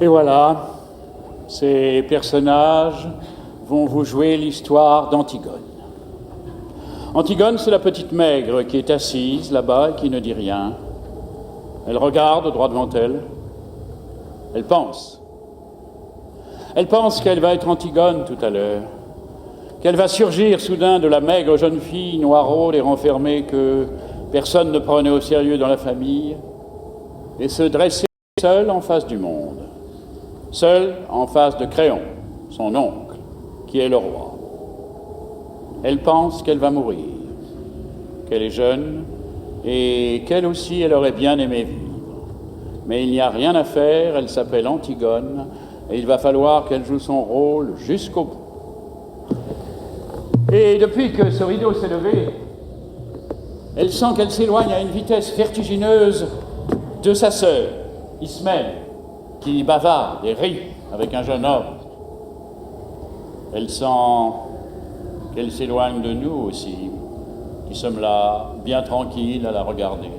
Et voilà, ces personnages vont vous jouer l'histoire d'Antigone. Antigone, c'est la petite maigre qui est assise là-bas et qui ne dit rien. Elle regarde droit devant elle. Elle pense. Elle pense qu'elle va être Antigone tout à l'heure, qu'elle va surgir soudain de la maigre jeune fille noiraude et renfermée que personne ne prenait au sérieux dans la famille, et se dresser seule en face du monde, seule en face de Créon, son oncle, qui est le roi. Elle pense qu'elle va mourir, qu'elle est jeune, et qu'elle aussi, elle aurait bien aimé vivre. Mais il n'y a rien à faire, elle s'appelle Antigone, et il va falloir qu'elle joue son rôle jusqu'au bout. Et depuis que ce rideau s'est levé, elle sent qu'elle s'éloigne à une vitesse vertigineuse de sa sœur, Ismène, qui bavarde et rit avec un jeune homme. Elle sent qu'elle s'éloigne de nous aussi, qui sommes là, bien tranquilles à la regarder.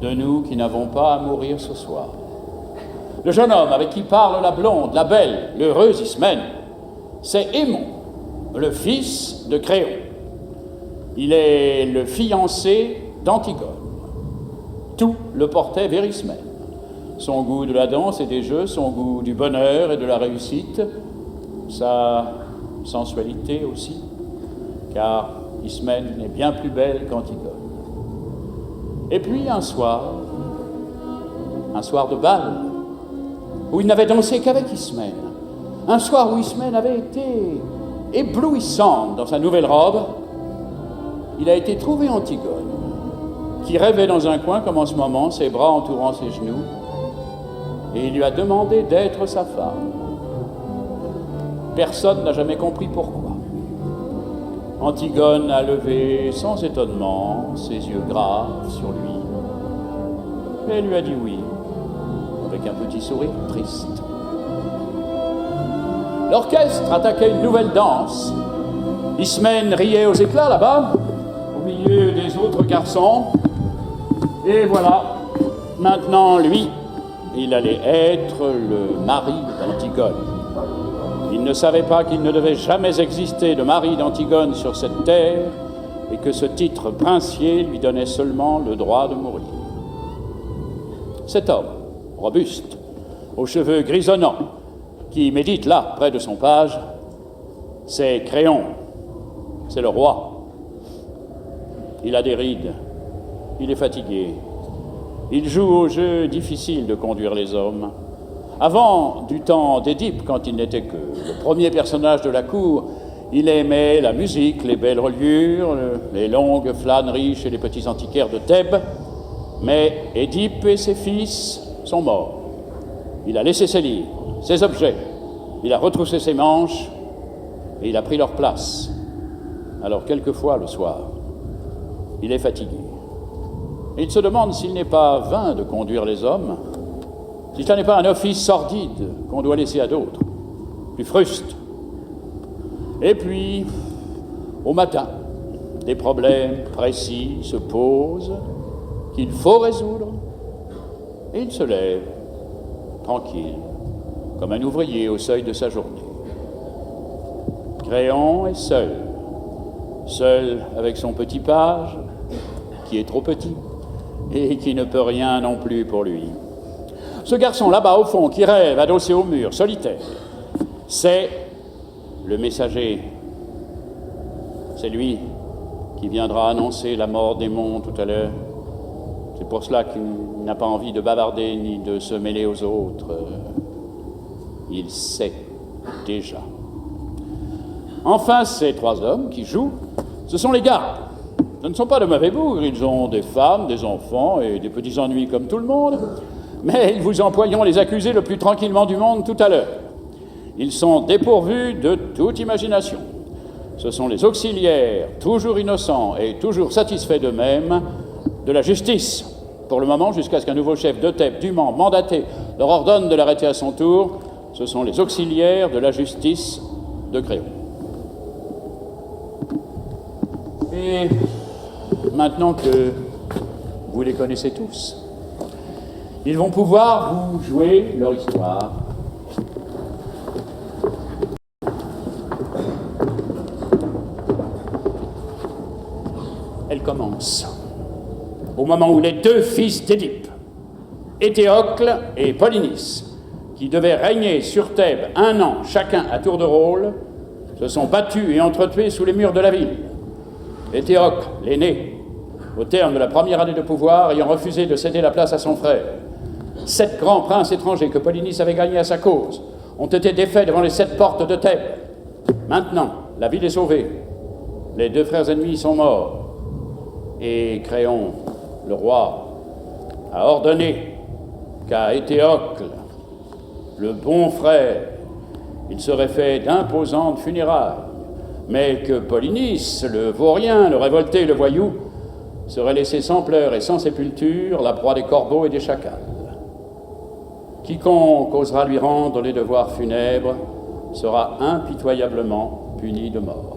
De nous qui n'avons pas à mourir ce soir. Le jeune homme avec qui parle la blonde, la belle, l'heureuse Ismène, c'est Aimon, le fils de Créon. Il est le fiancé d'Antigone. Tout le portait vers Ismène. Son goût de la danse et des jeux, son goût du bonheur et de la réussite, sa sensualité aussi, car Ismène est bien plus belle qu'Antigone. Et puis un soir de bal, où il n'avait dansé qu'avec Ismène, un soir où Ismène avait été éblouissante dans sa nouvelle robe, il a été trouvé Antigone, qui rêvait dans un coin comme en ce moment, ses bras entourant ses genoux, et il lui a demandé d'être sa femme. Personne n'a jamais compris pourquoi. Antigone a levé sans étonnement ses yeux graves sur lui, et lui a dit oui, avec un petit sourire triste. L'orchestre attaquait une nouvelle danse. Ismène riait aux éclats là-bas, au milieu des autres garçons. Et voilà, maintenant lui, il allait être le mari d'Antigone. Il ne savait pas qu'il ne devait jamais exister de mari d'Antigone sur cette terre et que ce titre princier lui donnait seulement le droit de mourir. Cet homme, robuste, aux cheveux grisonnants, qui médite là, près de son page, c'est Créon, c'est le roi. Il a des rides, il est fatigué, il joue au jeu difficile de conduire les hommes. Avant, du temps d'Édipe, quand il n'était que le premier personnage de la cour, il aimait la musique, les belles reliures, les longues flâneries chez les petits antiquaires de Thèbes, mais Édipe et ses fils sont morts. Il a laissé ses livres, ses objets, il a retroussé ses manches et il a pris leur place. Alors quelquefois, le soir, il est fatigué. Et il se demande s'il n'est pas vain de conduire les hommes, si ce n'est pas un office sordide qu'on doit laisser à d'autres, plus fruste. Et puis, au matin, des problèmes précis se posent qu'il faut résoudre, et il se lève, tranquille, comme un ouvrier au seuil de sa journée. Créon est seul avec son petit page, qui est trop petit, et qui ne peut rien non plus pour lui. Ce garçon là-bas au fond, qui rêve, adossé au mur, solitaire, c'est le messager. C'est lui qui viendra annoncer la mort d'Aimon tout à l'heure. C'est pour cela qu'il n'a pas envie de bavarder ni de se mêler aux autres. Il sait déjà. Enfin, ces trois hommes qui jouent, ce sont les gardes. Ce ne sont pas de mauvais bougres, ils ont des femmes, des enfants et des petits ennuis comme tout le monde, mais ils vous emploieront les accusés le plus tranquillement du monde tout à l'heure. Ils sont dépourvus de toute imagination. Ce sont les auxiliaires, toujours innocents et toujours satisfaits d'eux-mêmes, de la justice, pour le moment, jusqu'à ce qu'un nouveau chef de Thèbes, dûment mandaté, leur ordonne de l'arrêter à son tour. Ce sont les auxiliaires de la justice de Créon. Et maintenant que vous les connaissez tous, Ils vont pouvoir vous jouer leur histoire. Elle commence au moment où les deux fils d'Édipe, Éthéocle et Polynice, qui devaient régner sur Thèbes 1 an chacun à tour de rôle, se sont battus et entretués sous les murs de la ville. Éthéocle, l'aîné, au terme de la première année de pouvoir, ayant refusé de céder la place à son frère. 7 grands princes étrangers que Polynice avait gagnés à sa cause ont été défaits devant les 7 portes de Thèbes. Maintenant, la ville est sauvée. Les 2 frères ennemis sont morts. Et Créon, le roi, a ordonné qu'à Éthéocle, le bon frère, il serait fait d'imposantes funérailles, mais que Polynice, le vaurien, le révolté, le voyou, serait laissé sans pleurs et sans sépulture, la proie des corbeaux et des chacals. Quiconque osera lui rendre les devoirs funèbres sera impitoyablement puni de mort.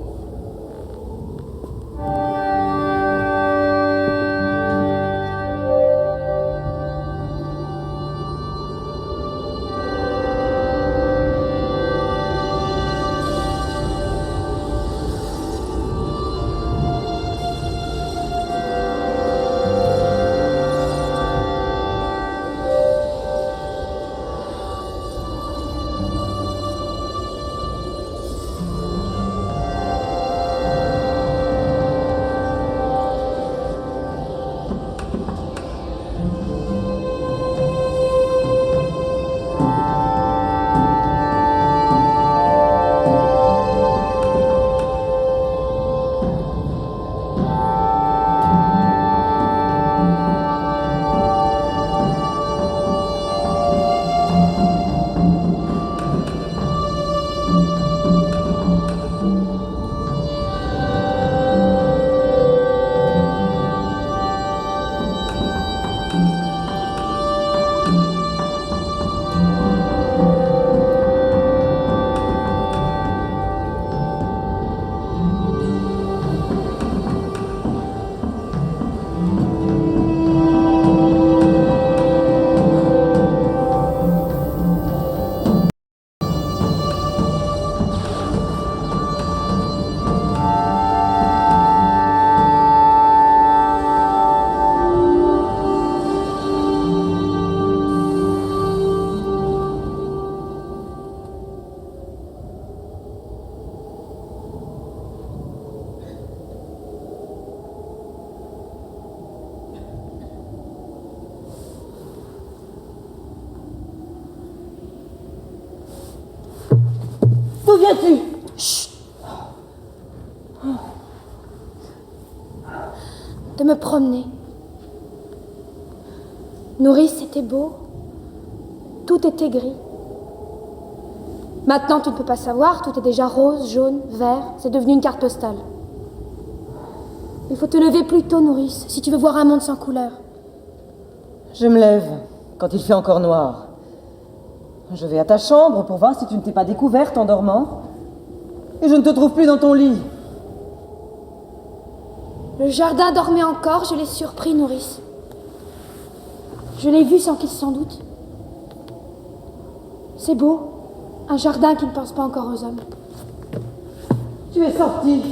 D'où viens-tu? Chut. De me promener. Nourrice, c'était beau. Tout était gris. Maintenant, tu ne peux pas savoir, tout est déjà rose, jaune, vert. C'est devenu une carte postale. Il faut te lever plus tôt, Nourrice, si tu veux voir un monde sans couleur. Je me lève quand il fait encore noir. Je vais à ta chambre pour voir si tu ne t'es pas découverte en dormant. Et je ne te trouve plus dans ton lit. Le jardin dormait encore, je l'ai surpris, Nourrice. Je l'ai vu sans qu'il s'en doute. C'est beau, un jardin qui ne pense pas encore aux hommes. Tu es sortie.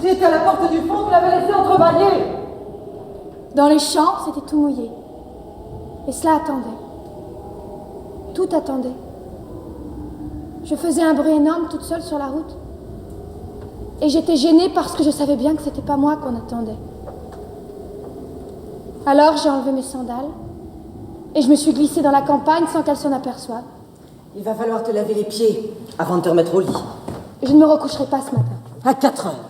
J'étais à la porte du fond, tu l'avais laissé entrebâillée. Dans les champs, c'était tout mouillé. Et cela attendait. Tout attendait. Je faisais un bruit énorme toute seule sur la route. Et j'étais gênée parce que je savais bien que c'était pas moi qu'on attendait. Alors j'ai enlevé mes sandales et je me suis glissée dans la campagne sans qu'elle s'en aperçoive. Il va falloir te laver les pieds avant de te remettre au lit. Je ne me recoucherai pas ce matin. À 4 heures.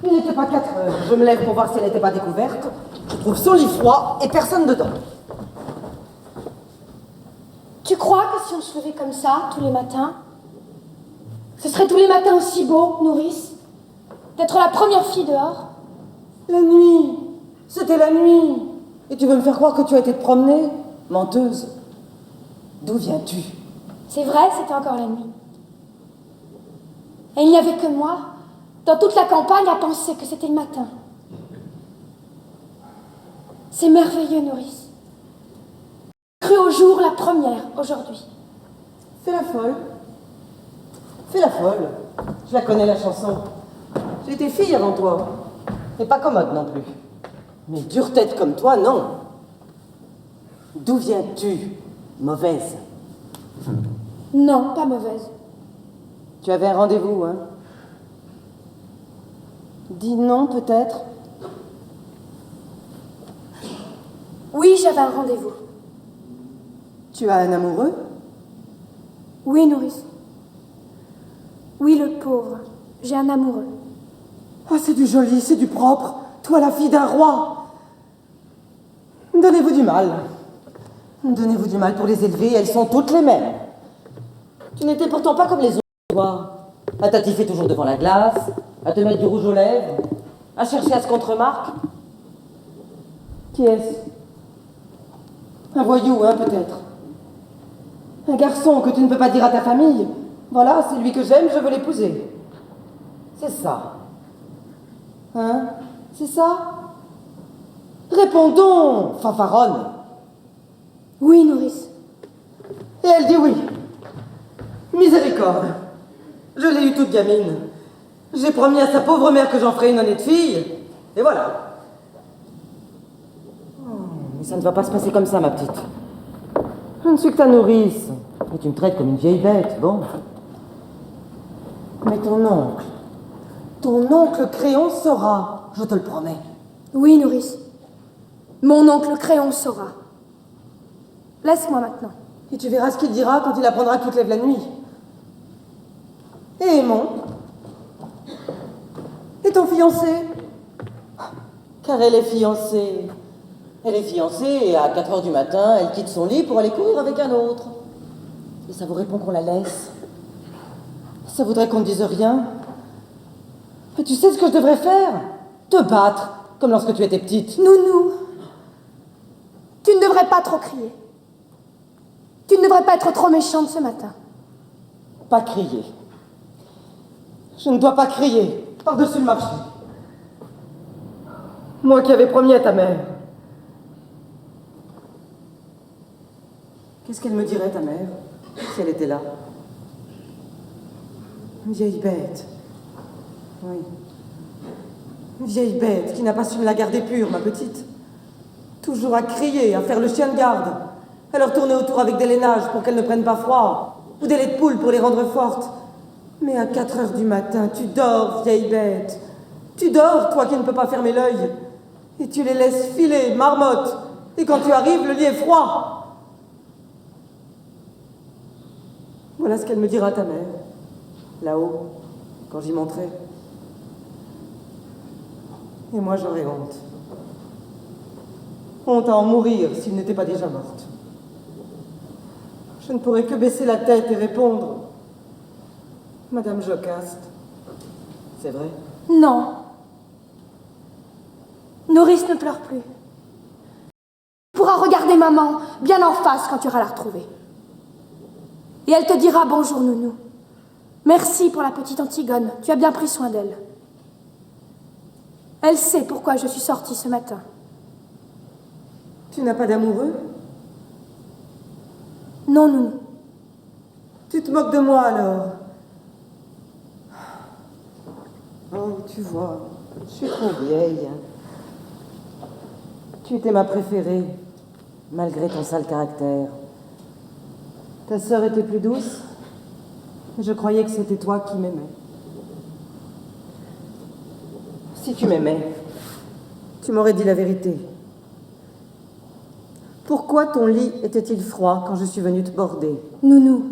Il n'était pas 4 heures. Je me lève pour voir si elle n'était pas découverte. Je trouve son lit froid et personne dedans. Tu crois que si on se levait comme ça, tous les matins, ce serait tous les matins aussi beau, Nourrice, d'être la première fille dehors? La nuit. C'était la nuit. Et tu veux me faire croire que tu as été te promener? Menteuse. D'où viens-tu? C'est vrai, c'était encore la nuit. Et il n'y avait que moi, dans toute la campagne, à penser que c'était le matin. C'est merveilleux, Nourrice. jour la première, aujourd'hui. Fais la folle. Fais la folle. Je la connais, la chanson. J'ai été fille avant toi. Et pas commode non plus. Mais dure tête comme toi, non. D'où viens-tu, mauvaise? Non, pas mauvaise. Tu avais un rendez-vous, hein? Dis non, peut-être. Oui, j'avais un rendez-vous. Tu as un amoureux? Oui, nourrice. Oui, le pauvre. J'ai un amoureux. Ah, c'est du joli, c'est du propre. Toi, la fille d'un roi. Donnez-vous du mal. Donnez-vous du mal pour les élever, elles sont toutes les mêmes. Tu n'étais pourtant pas comme les autres, toi. À t'attiffer toujours devant la glace, à te mettre du rouge aux lèvres, à chercher à se contre-marque. Qui est-ce? Un voyou, hein, peut-être. Un garçon que tu ne peux pas dire à ta famille. Voilà, c'est lui que j'aime, je veux l'épouser. C'est ça. Hein? C'est ça? Réponds donc, fanfaronne. Oui, nourrice. Et elle dit oui. Miséricorde. Je l'ai eue toute gamine. J'ai promis à sa pauvre mère que j'en ferais une honnête fille. Et voilà. Mais ça ne va pas se passer comme ça, ma petite. Je ne suis que ta nourrice. Et tu me traites comme une vieille bête, bon. Mais ton oncle Créon saura, je te le promets. Oui, nourrice. Mon oncle Créon saura. Laisse-moi maintenant. Et tu verras ce qu'il dira quand il apprendra que tu te lèves la nuit. Et Aimon? Et ton fiancé? Car elle est fiancée. Elle est fiancée et à 4 heures du matin, elle quitte son lit pour aller courir avec un autre. Et ça vous répond qu'on la laisse. Ça voudrait qu'on ne dise rien. Mais tu sais ce que je devrais faire? Te battre, comme lorsque tu étais petite. Nounou, tu ne devrais pas trop crier. Tu ne devrais pas être trop méchante ce matin. Pas crier. Je ne dois pas crier par-dessus le marché. Moi qui avais promis à ta mère. Qu'est-ce qu'elle me dirait, ta mère, si elle était là? Une vieille bête. Oui. Une vieille bête qui n'a pas su me la garder pure, ma petite. Toujours à crier, à faire le chien de garde, à leur tourner autour avec des lainages pour qu'elles ne prennent pas froid, ou des laits de poule pour les rendre fortes. Mais à 4 heures du matin, tu dors, vieille bête. Tu dors, toi qui ne peux pas fermer l'œil. Et tu les laisses filer, marmotte. Et quand tu arrives, le lit est froid. Voilà ce qu'elle me dira, ta mère, là-haut, quand j'y monterai. Et moi, j'aurais honte. Honte à en mourir s'il n'était pas déjà morte. Je ne pourrais que baisser la tête et répondre. Madame Jocaste, c'est vrai? Non. Nourrice ne pleure plus. Tu pourras regarder maman bien en face quand tu iras la retrouver. Et elle te dira bonjour, nounou. Merci pour la petite Antigone, tu as bien pris soin d'elle. Elle sait pourquoi je suis sortie ce matin. Tu n'as pas d'amoureux? Non, nounou. Tu te moques de moi alors? Oh, tu vois, je suis trop vieille. Tu étais ma préférée, malgré ton sale caractère. Ta sœur était plus douce. Je croyais que c'était toi qui m'aimais. Si tu m'aimais, tu m'aurais dit la vérité. Pourquoi ton lit était-il froid quand je suis venue te border? Nounou,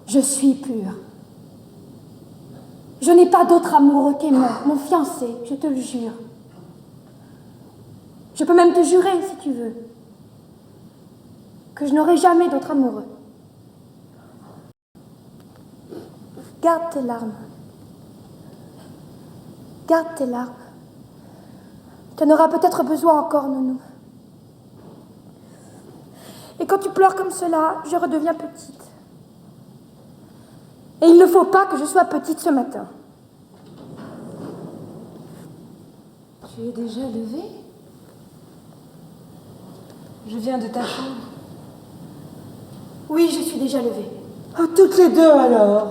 je suis pure. Je n'ai pas d'autre amoureux qu'Aimon, mon fiancé, je te le jure. Je peux même te jurer, si tu veux, que je n'aurai jamais d'autre amoureux. Garde tes larmes. Garde tes larmes. Tu en auras peut-être besoin encore, nounou. Et quand tu pleures comme cela, je redeviens petite. Et il ne faut pas que je sois petite ce matin. Tu es déjà levée? Je viens de ta chambre. Oui, je suis déjà levée. Ah, toutes les deux alors.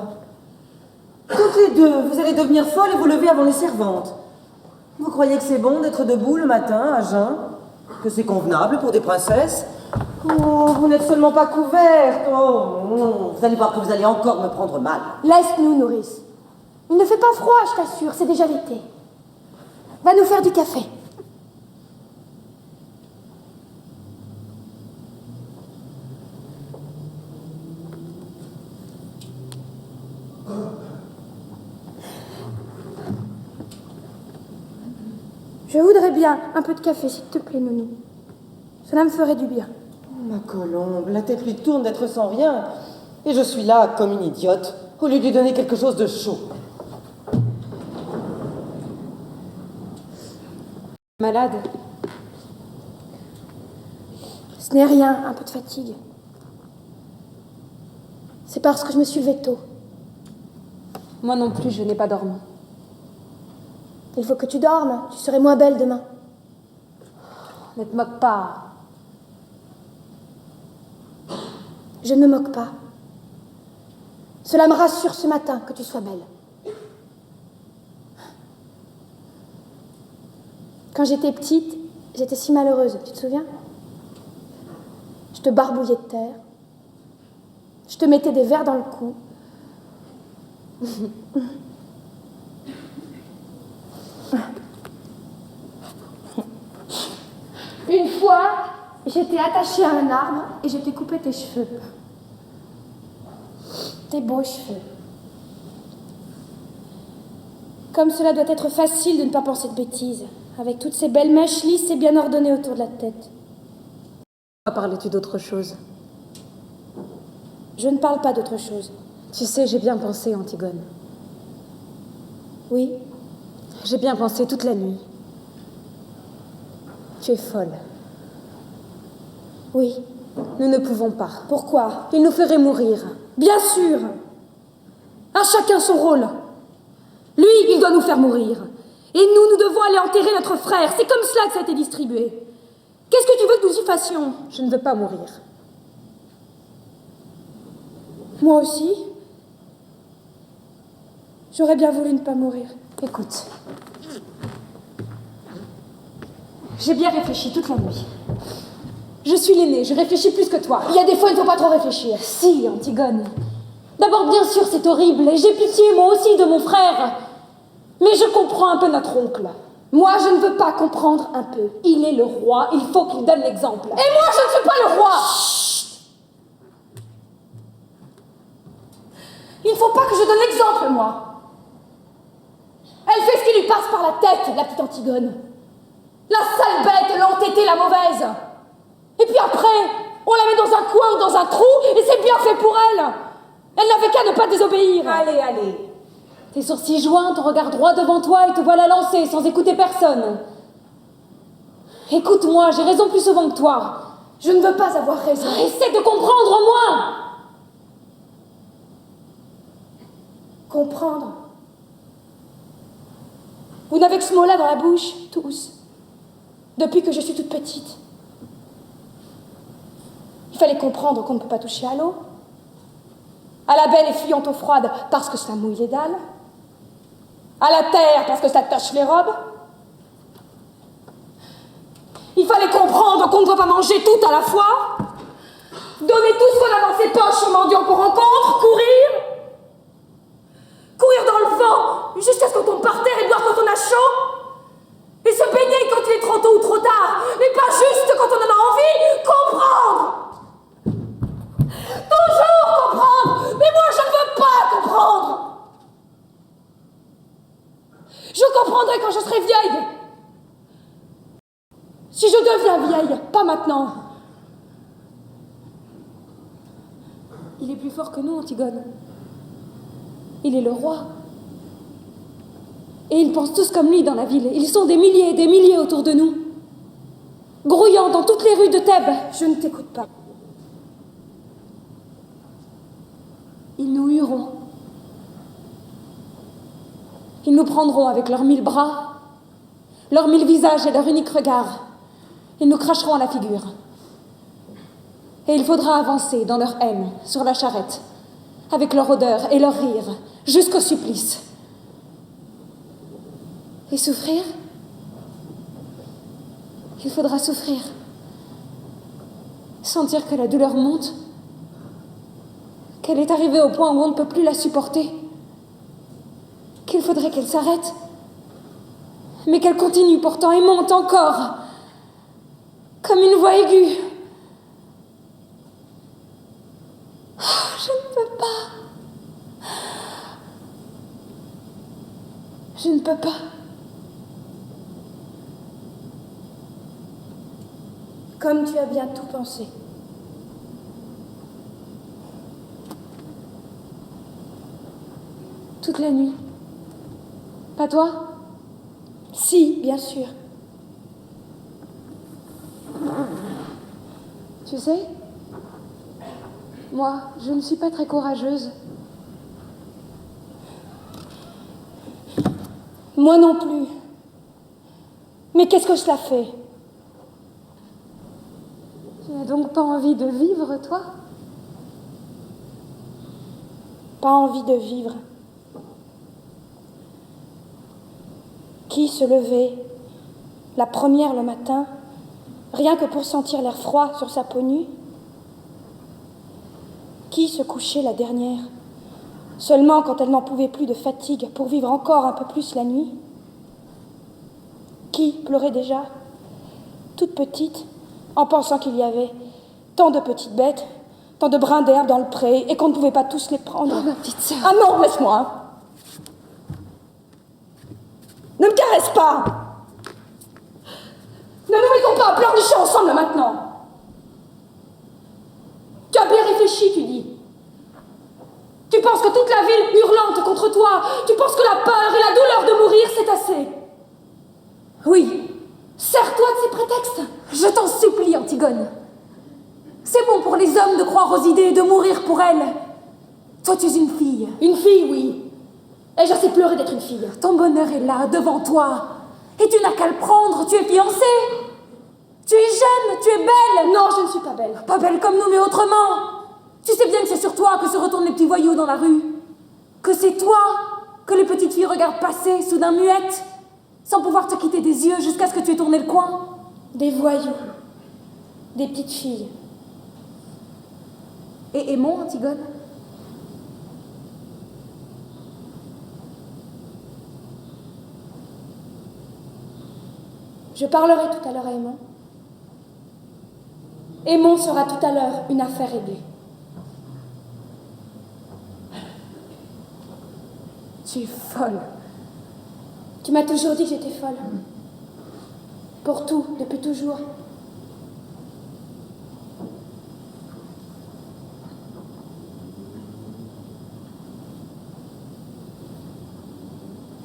Toutes les deux, vous allez devenir folles et vous lever avant les servantes. Vous croyez que c'est bon d'être debout le matin, à jeun? Que c'est convenable pour des princesses? Oh, vous n'êtes seulement pas couvertes. Oh, non. Vous allez voir que vous allez encore me prendre mal. Laisse-nous, nourrice. Il ne fait pas froid, je t'assure, c'est déjà l'été. Va nous faire du café. Je voudrais bien un peu de café, s'il te plaît, Nounou. Cela me ferait du bien. Ma colombe, la tête lui tourne d'être sans rien. Et je suis là comme une idiote, au lieu de lui donner quelque chose de chaud. Malade? Ce n'est rien, un peu de fatigue. C'est parce que je me suis levée tôt. Moi non plus, je n'ai pas dormi. Il faut que tu dormes, tu serais moins belle demain. Ne te moque pas. Je ne me moque pas. Cela me rassure ce matin que tu sois belle. Quand j'étais petite, j'étais si malheureuse, tu te souviens? Je te barbouillais de terre. Je te mettais des vers dans le cou. Une fois, j'étais attachée à un arbre et je t'ai coupé tes cheveux. Tes beaux cheveux. Comme cela doit être facile de ne pas penser de bêtises, avec toutes ces belles mèches lisses et bien ordonnées autour de la tête. Pourquoi parlais-tu d'autre chose? Je ne parle pas d'autre chose. Tu sais, j'ai bien pensé, Antigone. Oui, J'ai bien pensé toute la nuit. Tu es folle. oui. Nous ne pouvons pas. Pourquoi? Il nous ferait mourir. Bien sûr. À chacun son rôle. Lui, il doit nous faire mourir. Et nous devons aller enterrer notre frère. C'est comme cela que ça a été distribué. Qu'est-ce que tu veux que nous y fassions? Je ne veux pas mourir. Moi aussi. J'aurais bien voulu ne pas mourir. Écoute. J'ai bien réfléchi toute la nuit. Je suis l'aînée, je réfléchis plus que toi. Il y a des fois, il ne faut pas trop réfléchir. Si, Antigone. D'abord, bien sûr, c'est horrible, et j'ai pitié, moi aussi, de mon frère. Mais je comprends un peu notre oncle. Moi, je ne veux pas comprendre un peu. Il est le roi, il faut qu'il donne l'exemple. Et moi, je ne suis pas le roi. Chut. Il ne faut pas que je donne l'exemple, moi. Elle fait ce qui lui passe par la tête, la petite Antigone. La sale bête, l'entêtée, la mauvaise. Et puis après, on la met dans un coin ou dans un trou, et c'est bien fait pour elle. Elle n'avait qu'à ne pas désobéir. Allez, allez. Tes sourcils joints, ton regard droit devant toi et te voilà lancé sans écouter personne. Écoute-moi, j'ai raison plus souvent que toi. Je ne veux pas avoir raison. Essaie de comprendre, moi. Comprendre. Vous n'avez que ce mot-là dans la bouche, tous. Depuis que je suis toute petite. Il fallait comprendre qu'on ne peut pas toucher à l'eau. À la belle et fuyante eau froide parce que ça mouille les dalles. À la terre parce que ça tache les robes. Il fallait comprendre qu'on ne doit pas manger tout à la fois. Donner tout ce qu'on a dans ses poches aux mendiants qu'on rencontre. Courir. Courir dans le vent jusqu'à ce qu'on tombe par terre et boire quand on a chaud. Et se baigner quand il est trop tôt ou trop tard. Mais pas juste quand on en a envie. Comprendre. Toujours comprendre. Mais moi, je ne veux pas comprendre. Je comprendrai quand je serai vieille. Si je deviens vieille, pas maintenant. Il est plus fort que nous, Antigone. Il est le roi. Et ils pensent tous comme lui dans la ville. Ils sont des milliers et des milliers autour de nous. Grouillant dans toutes les rues de Thèbes. Je ne t'écoute pas. Ils nous hueront. Ils nous prendront avec leurs 1000 bras, leurs 1000 visages et leur unique regard. Ils nous cracheront à la figure. Et il faudra avancer dans leur haine, sur la charrette, avec leur odeur et leur rire, jusqu'au supplice. Et souffrir? Il faudra souffrir. Sentir que la douleur monte, qu'elle est arrivée au point où on ne peut plus la supporter, qu'il faudrait qu'elle s'arrête, mais qu'elle continue pourtant et monte encore, comme une voix aiguë. Oh, je ne peux pas. Je ne peux pas. Comme tu as bien tout pensé. Toute la nuit. Pas toi? Si, bien sûr. Tu sais, moi, je ne suis pas très courageuse. Moi non plus. Mais qu'est-ce que cela fait? Tu n'as donc pas envie de vivre, toi? Pas envie de vivre. Qui se levait, la première le matin, rien que pour sentir l'air froid sur sa peau nue? Qui se couchait la dernière, seulement quand elle n'en pouvait plus de fatigue pour vivre encore un peu plus la nuit? Qui pleurait déjà, toute petite, en pensant qu'il y avait tant de petites bêtes, tant de brins d'herbe dans le pré, et qu'on ne pouvait pas tous les prendre? Oh, ma petite sœur. Ah non, laisse-moi! Ne me caresse pas! Ne nous mettons pas à pleurnicher ensemble maintenant! Tu as bien réfléchi, tu dis. Tu penses que toute la ville hurlante contre toi, tu penses que la peur et la douleur de mourir, c'est assez. Oui, sers-toi de ces prétextes. Je t'en supplie, Antigone. C'est bon pour les hommes de croire aux idées et de mourir pour elles. Toi, tu es une fille. Une fille, oui. Ai-je assez pleuré d'être une fille? Ton bonheur est là, devant toi. Et tu n'as qu'à le prendre, tu es fiancée. Tu es jeune, tu es belle. Non, je ne suis pas belle. Pas belle comme nous, mais autrement. Tu sais bien que c'est sur toi que se retournent les petits voyous dans la rue. Que c'est toi que les petites filles regardent passer, soudain muettes, sans pouvoir te quitter des yeux jusqu'à ce que tu aies tourné le coin. Des voyous. Des petites filles. Et aimons, Antigone. Je parlerai tout à l'heure à Aimon. Aimon sera tout à l'heure une affaire réglée. Tu es folle. Tu m'as toujours dit que j'étais folle. Pour tout, depuis toujours.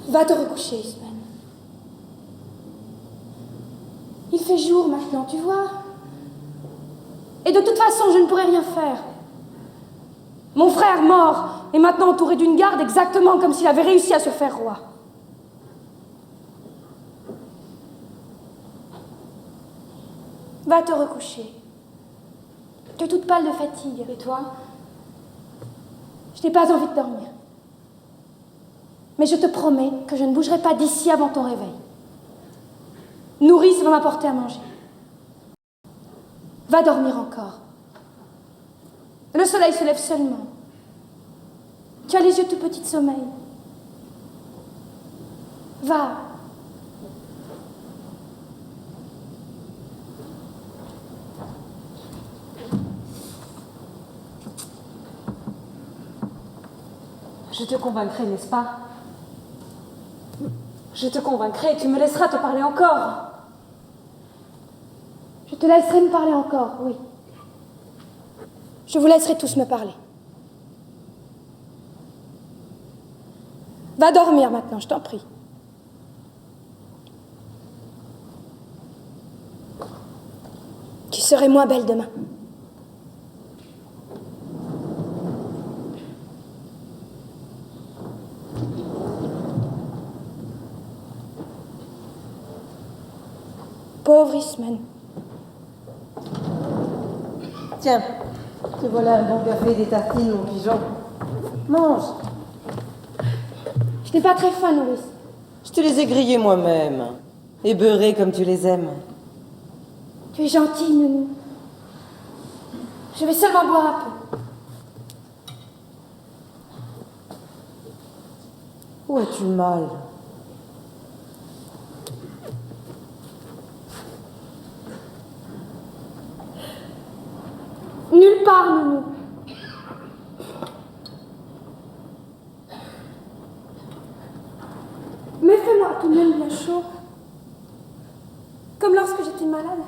Va te recoucher, Ismène. Il fait jour maintenant, tu vois. Et de toute façon, je ne pourrai rien faire. Mon frère mort est maintenant entouré d'une garde exactement comme s'il avait réussi à se faire roi. Va te recoucher. Tu es toute pâle de fatigue. Et toi? Je n'ai pas envie de dormir. Mais je te promets que je ne bougerai pas d'ici avant ton réveil. Nourrice va m'apporter à manger. Va dormir encore. Le soleil se lève seulement. Tu as les yeux tout petits de sommeil. Va. Je te convaincrai, n'est-ce pas? Je te convaincrai et tu me laisseras te parler encore. Je te laisserai me parler encore, oui. Je vous laisserai tous me parler. Va dormir maintenant, je t'en prie. Tu serai moins belle demain. Pauvre Ismène. Tiens, te voilà un bon café et des tartines, mon pigeon. Mange. Je n'ai pas très faim, nourrice. Je te les ai grillés moi-même. Et beurrés comme tu les aimes. Tu es gentille, Nounou. Je vais seulement boire un peu. Où as-tu mal? Nulle part, Nounou. Mais fais-moi tout de même bien chaud. Comme lorsque j'étais malade.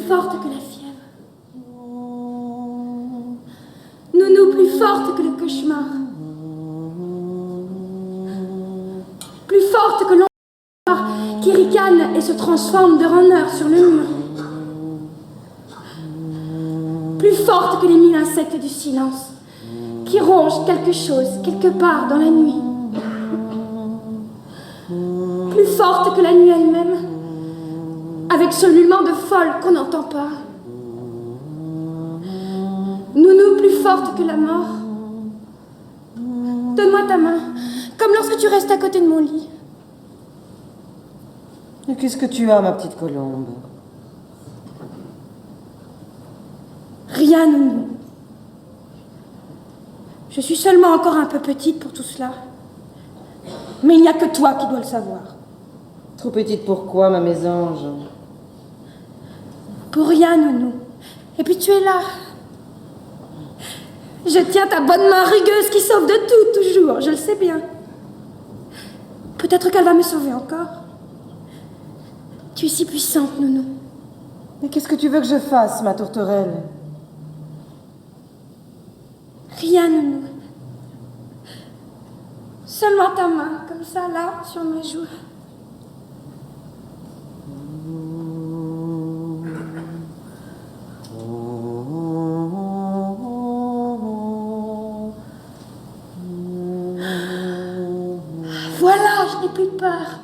Forte que la fièvre. Nounou plus forte que le cauchemar. Plus forte que l'ombre qui ricane et se transforme de renard sur le mur. Plus forte que les 1000 insectes du silence qui rongent quelque chose quelque part dans la nuit. Plus forte que la nuit elle-même, avec ce ululement de folle qu'on n'entend pas. Nounou plus forte que la mort. Donne-moi ta main, comme lorsque tu restes à côté de mon lit. Et qu'est-ce que tu as, ma petite colombe? Rien, Nounou. Je suis seulement encore un peu petite pour tout cela. Mais il n'y a que toi qui dois le savoir. Trop petite pour quoi, ma mésange? Pour rien, Nounou. Et puis tu es là. Je tiens ta bonne main rugueuse qui sauve de tout, toujours. Je le sais bien. Peut-être qu'elle va me sauver encore. Tu es si puissante, Nounou. Mais qu'est-ce que tu veux que je fasse, ma tourterelle? Rien, Nounou. Seulement ta main, comme ça, là, sur mes joues. Voilà, je n'ai plus peur.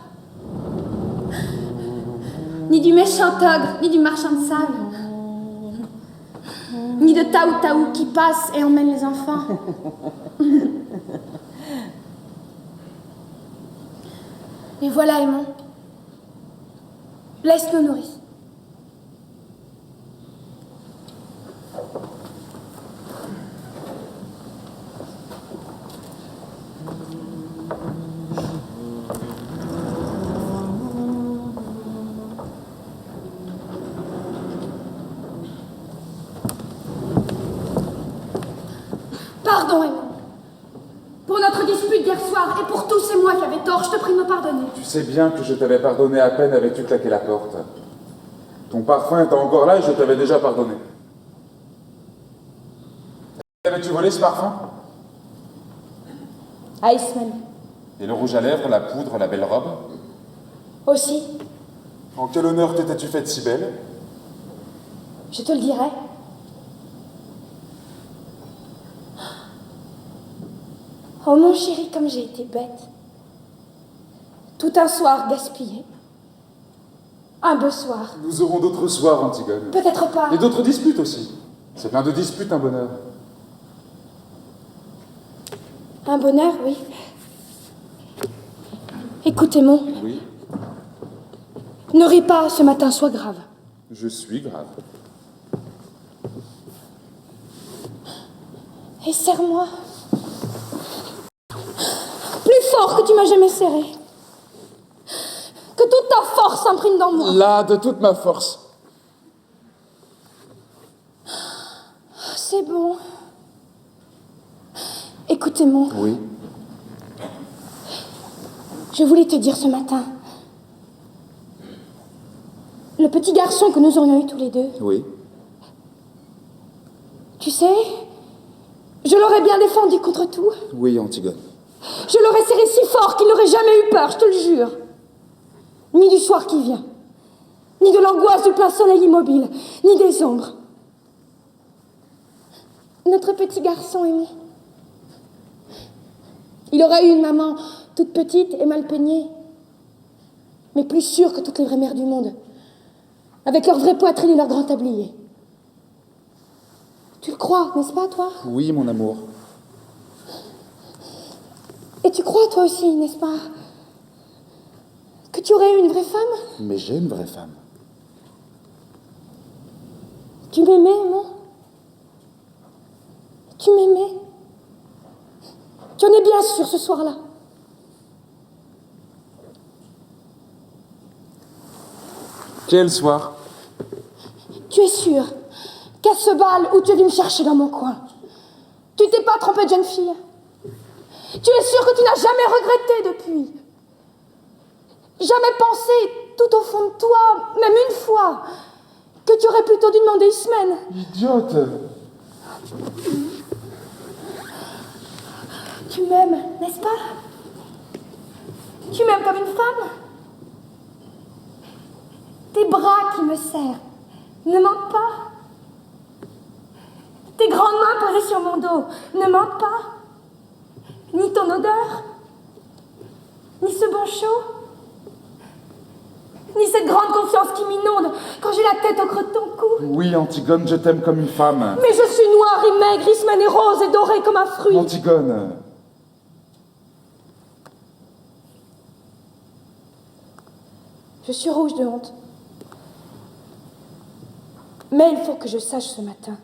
Ni du méchant ogre, ni du marchand de sable. Ni de Taou Taou qui passe et emmène les enfants. Et voilà, Aimon. Laisse-nous nourrir. Pardon, Aimon. Pour notre dispute d'hier soir et pour tout, c'est moi qui avais tort. Je te prie de me pardonner. Tu sais bien que je t'avais pardonné à peine avais-tu claqué la porte. Ton parfum était encore là et je t'avais déjà pardonné. Avais-tu volé ce parfum? Iceman. Et le rouge à lèvres, la poudre, la belle robe? Aussi, En quel honneur t'étais-tu faite si belle? je te le dirai. Oh mon chéri, comme j'ai été bête. Tout un soir gaspillé. Un beau soir. Nous aurons d'autres soirs, Antigone. Peut-être pas. Et d'autres disputes aussi. C'est plein de disputes, un bonheur. Un bonheur, oui. Écoute, Aimon, Oui, ne ris pas, ce matin, sois grave. je suis grave. Et serre-moi. Plus fort que tu m'as jamais serré. Que toute ta force s'imprime dans moi. Là, de toute ma force. C'est bon. Écoute, Aimon, Oui. Je voulais te dire ce matin. Le petit garçon que nous aurions eu tous les deux. Oui. Tu sais, je l'aurais bien défendu contre tout. Oui, Antigone. Je l'aurais serré si fort qu'il n'aurait jamais eu peur, je te le jure. Ni du soir qui vient, ni de l'angoisse du plein soleil immobile, ni des ombres. Notre petit garçon aimé. Il aurait eu une maman toute petite et mal peignée, mais plus sûre que toutes les vraies mères du monde, avec leur vraie poitrine et leur grand tablier. Tu le crois, n'est-ce pas, toi? Oui, mon amour. Et tu crois, toi aussi, n'est-ce pas, que tu aurais eu une vraie femme? Mais j'ai une vraie femme. Tu m'aimais, moi? Tu m'aimais? Tu en es bien sûr ce soir-là? Quel soir? Tu es sûr qu'à ce bal où tu es venu me chercher dans mon coin, tu t'es pas trompé de jeune fille? Tu es sûr que tu n'as jamais regretté depuis? Jamais pensé, tout au fond de toi, même une fois, que tu aurais plutôt dû demander Ismène? Idiote! Tu m'aimes, n'est-ce pas? Tu m'aimes comme une femme? Tes bras qui me serrent ne mentent pas. Tes grandes mains posées sur mon dos ne mentent pas. Ni ton odeur, ni ce bon chaud, ni cette grande confiance qui m'inonde quand j'ai la tête au creux de ton cou. Oui, Antigone, je t'aime comme une femme. Mais je suis noire et maigre, Ismène est rose et dorée comme un fruit. Antigone. Je suis rouge de honte. Mais il faut que je sache ce matin.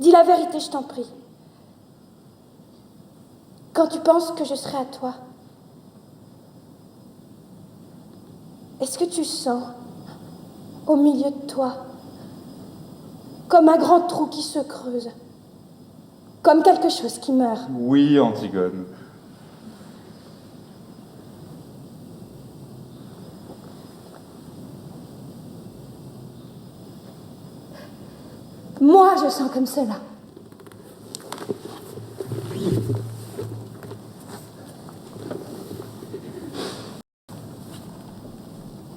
Dis la vérité, je t'en prie. Quand tu penses que je serai à toi, est-ce que tu sens, au milieu de toi, comme un grand trou qui se creuse, comme quelque chose qui meurt? Oui, Antigone. Moi, je sens comme cela.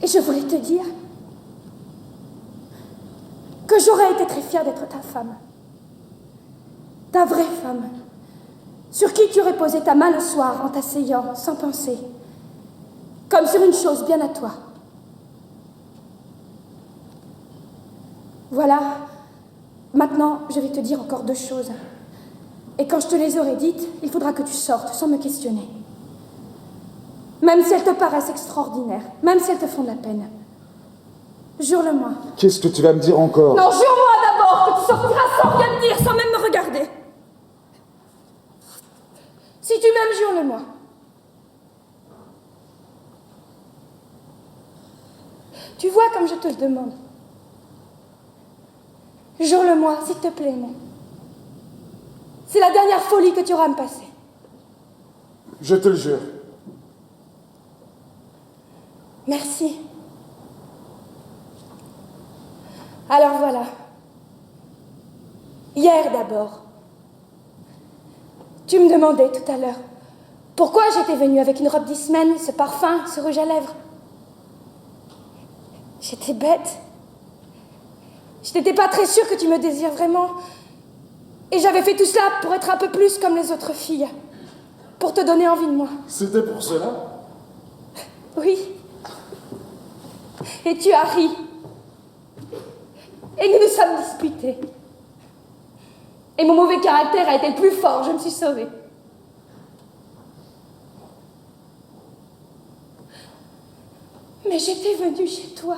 Et je voulais te dire que j'aurais été très fière d'être ta femme. Ta vraie femme, sur qui tu aurais posé ta main le soir en t'asseyant, sans penser, comme sur une chose bien à toi. Voilà. Maintenant, je vais te dire encore 2 choses. Et quand je te les aurai dites, il faudra que tu sortes sans me questionner. Même si elles te paraissent extraordinaires, même si elles te font de la peine. Jure-le-moi. Qu'est-ce que tu vas me dire encore? Non, jure-moi d'abord que tu sortiras sans rien me dire, sans même me regarder. Si tu m'aimes, jure-le-moi. Tu vois comme je te le demande. Jure-le-moi, s'il te plaît, non. C'est la dernière folie que tu auras à me passer. Je te le jure. Merci. Alors voilà. Hier d'abord. Tu me demandais tout à l'heure pourquoi j'étais venue avec une robe d'Ismène, ce parfum, ce rouge à lèvres. J'étais bête. Je n'étais pas très sûre que tu me désires vraiment. Et j'avais fait tout cela pour être un peu plus comme les autres filles. Pour te donner envie de moi. C'était pour cela? Oui. Et tu as ri. Et nous nous sommes disputés. Et mon mauvais caractère a été le plus fort, je me suis sauvée. Mais j'étais venue chez toi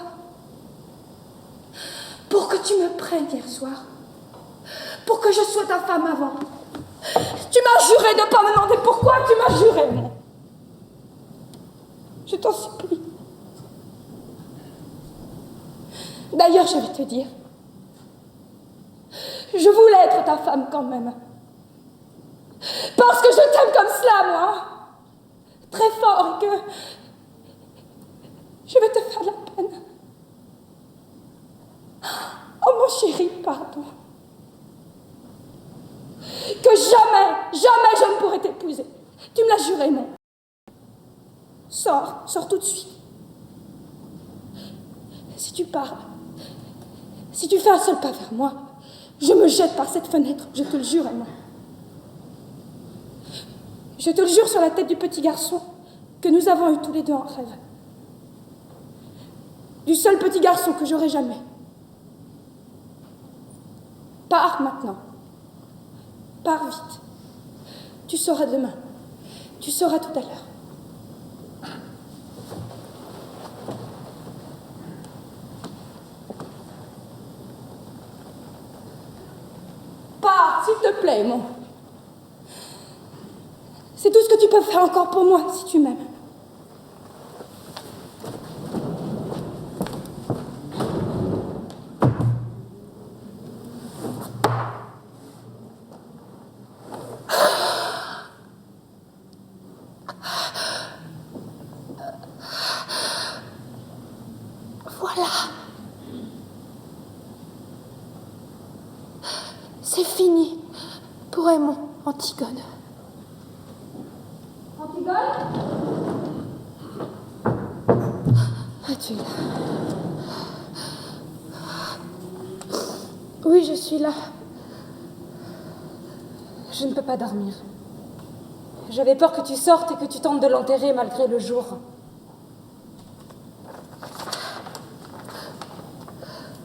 pour que tu me prennes hier soir. Pour que je sois ta femme avant. Tu m'as juré de ne pas me demander pourquoi, tu m'as juré, non. Je t'en supplie. D'ailleurs, je vais te dire, je voulais être ta femme quand même. Parce que je t'aime comme cela, moi. très fort et que je vais te faire de la peine. Oh mon chéri, pardon. Que jamais, jamais je ne pourrai t'épouser. Tu me l'as juré, non? Sors, sors tout de suite. Si tu pars, si tu fais un seul pas vers moi, je me jette par cette fenêtre, je te le jure, Emma. Je te le jure sur la tête du petit garçon que nous avons eu tous les deux en rêve. Du seul petit garçon que j'aurai jamais. Pars maintenant. Pars vite. Tu sauras demain. Tu sauras tout à l'heure. Pars, s'il te plaît, mon. C'est tout ce que tu peux faire encore pour moi, si tu m'aimes. Voilà. C'est fini pour Aimon, Antigone. Antigone? Es-tu là? Oui, je suis là. Je ne peux pas dormir. J'avais peur que tu sortes et que tu tentes de l'enterrer malgré le jour.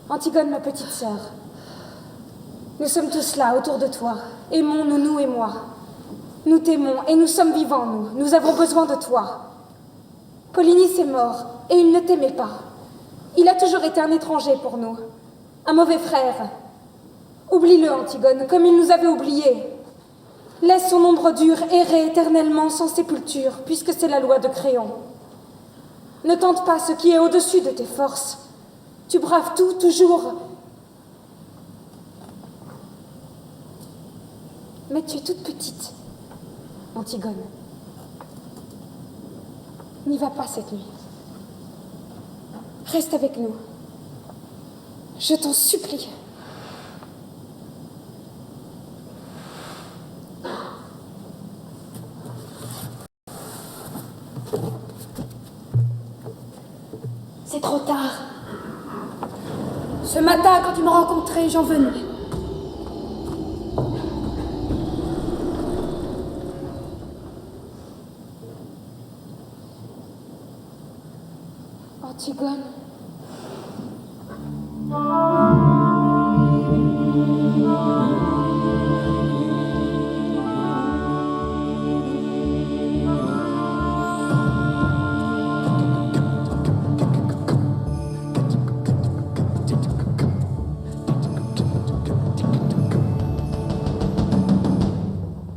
Antigone, ma petite sœur, nous sommes tous là, autour de toi. Aimons-nous, nous et moi. Nous t'aimons et nous sommes vivants, nous. Nous avons besoin de toi. Polynice est mort et il ne t'aimait pas. Il a toujours été un étranger pour nous. Un mauvais frère. Oublie-le, Antigone, comme il nous avait oubliés. Laisse son ombre dure errer éternellement sans sépulture, puisque c'est la loi de Créon. Ne tente pas ce qui est au-dessus de tes forces. Tu braves tout, toujours. Mais tu es toute petite, Antigone. N'y va pas cette nuit. Reste avec nous. Je t'en supplie. C'est trop tard. Ce matin, quand tu m'as rencontré, j'en venais. Antigone.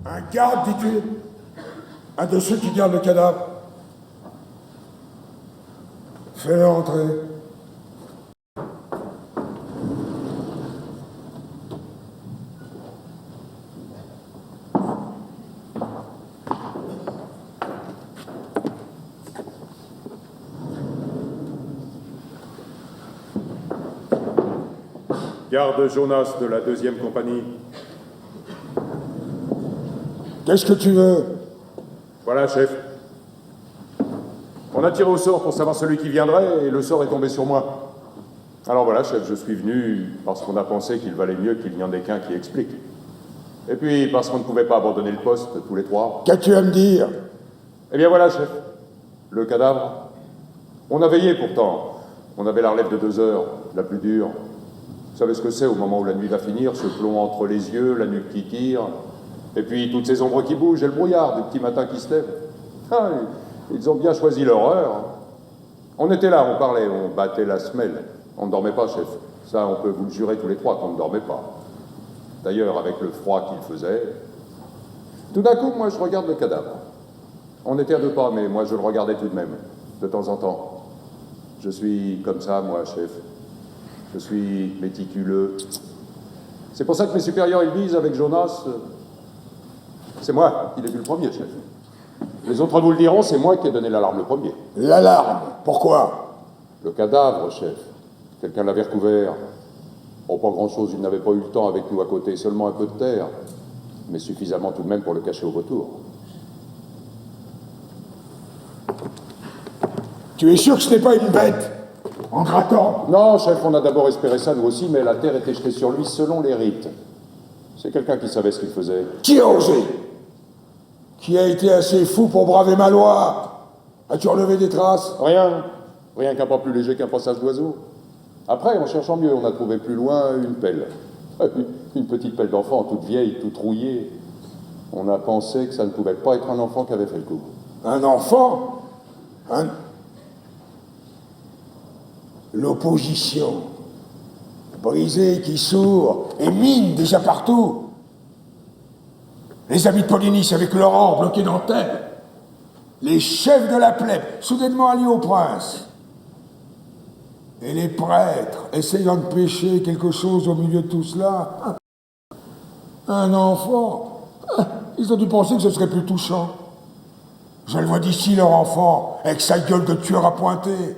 Un garde, dis-tu? Un de ceux qui gardent le cadavre. Fais-le entrer. Garde Jonas de la 2e compagnie. Qu'est-ce que tu veux? Voilà, chef. On a tiré au sort pour savoir celui qui viendrait et le sort est tombé sur moi. Alors voilà, chef, je suis venu parce qu'on a pensé qu'il valait mieux qu'il n'y en ait qu'un qui explique. Et puis parce qu'on ne pouvait pas abandonner le poste tous les trois. Qu'as-tu à me dire? Eh bien voilà, chef. Le cadavre. On a veillé pourtant. On avait la relève de 2 heures, la plus dure. Vous savez ce que c'est au moment où la nuit va finir, ce plomb entre les yeux, la nuque qui tire, et puis toutes ces ombres qui bougent et le brouillard du petit matin qui se lève. Ah, ils ont bien choisi leur heure. On était là, on parlait, on battait la semelle. On ne dormait pas, chef. Ça, on peut vous le jurer tous les trois qu'on ne dormait pas. D'ailleurs, avec le froid qu'il faisait... Tout d'un coup, moi, je regarde le cadavre. On était à 2 pas, mais moi, je le regardais tout de même, de temps en temps. Je suis comme ça, moi, chef. Je suis méticuleux. C'est pour ça que mes supérieurs, ils disent, avec Jonas... C'est moi qui l'ai vu le premier, chef. Les autres vous le diront, c'est moi qui ai donné l'alarme le premier. L'alarme? Pourquoi? Le cadavre, chef. Quelqu'un l'avait recouvert. Oh, pas grand-chose, il n'avait pas eu le temps avec nous à côté, seulement un peu de terre. Mais suffisamment tout de même pour le cacher au retour. Tu es sûr que ce n'est pas une bête? En grattant? Non, chef, on a d'abord espéré ça, nous aussi, mais la terre était jetée sur lui selon les rites. C'est quelqu'un qui savait ce qu'il faisait. Qui a osé? Qui a été assez fou pour braver ma loi? As-tu relevé des traces? Rien. Rien qu'un pas plus léger qu'un passage d'oiseau. Après, en cherchant mieux, on a trouvé plus loin une pelle. Une petite pelle d'enfant, toute vieille, toute rouillée. On a pensé que ça ne pouvait pas être un enfant qui avait fait le coup. Un enfant? L'opposition. Brisée qui sourd et mine déjà partout. Les amis de Polynice avec leur or bloqué dans Thèbes. Les chefs de la plèbe, soudainement alliés au prince. Et les prêtres, essayant de pêcher quelque chose au milieu de tout cela. Un enfant. Ils ont dû penser que ce serait plus touchant. Je le vois d'ici, leur enfant, avec sa gueule de tueur à pointer.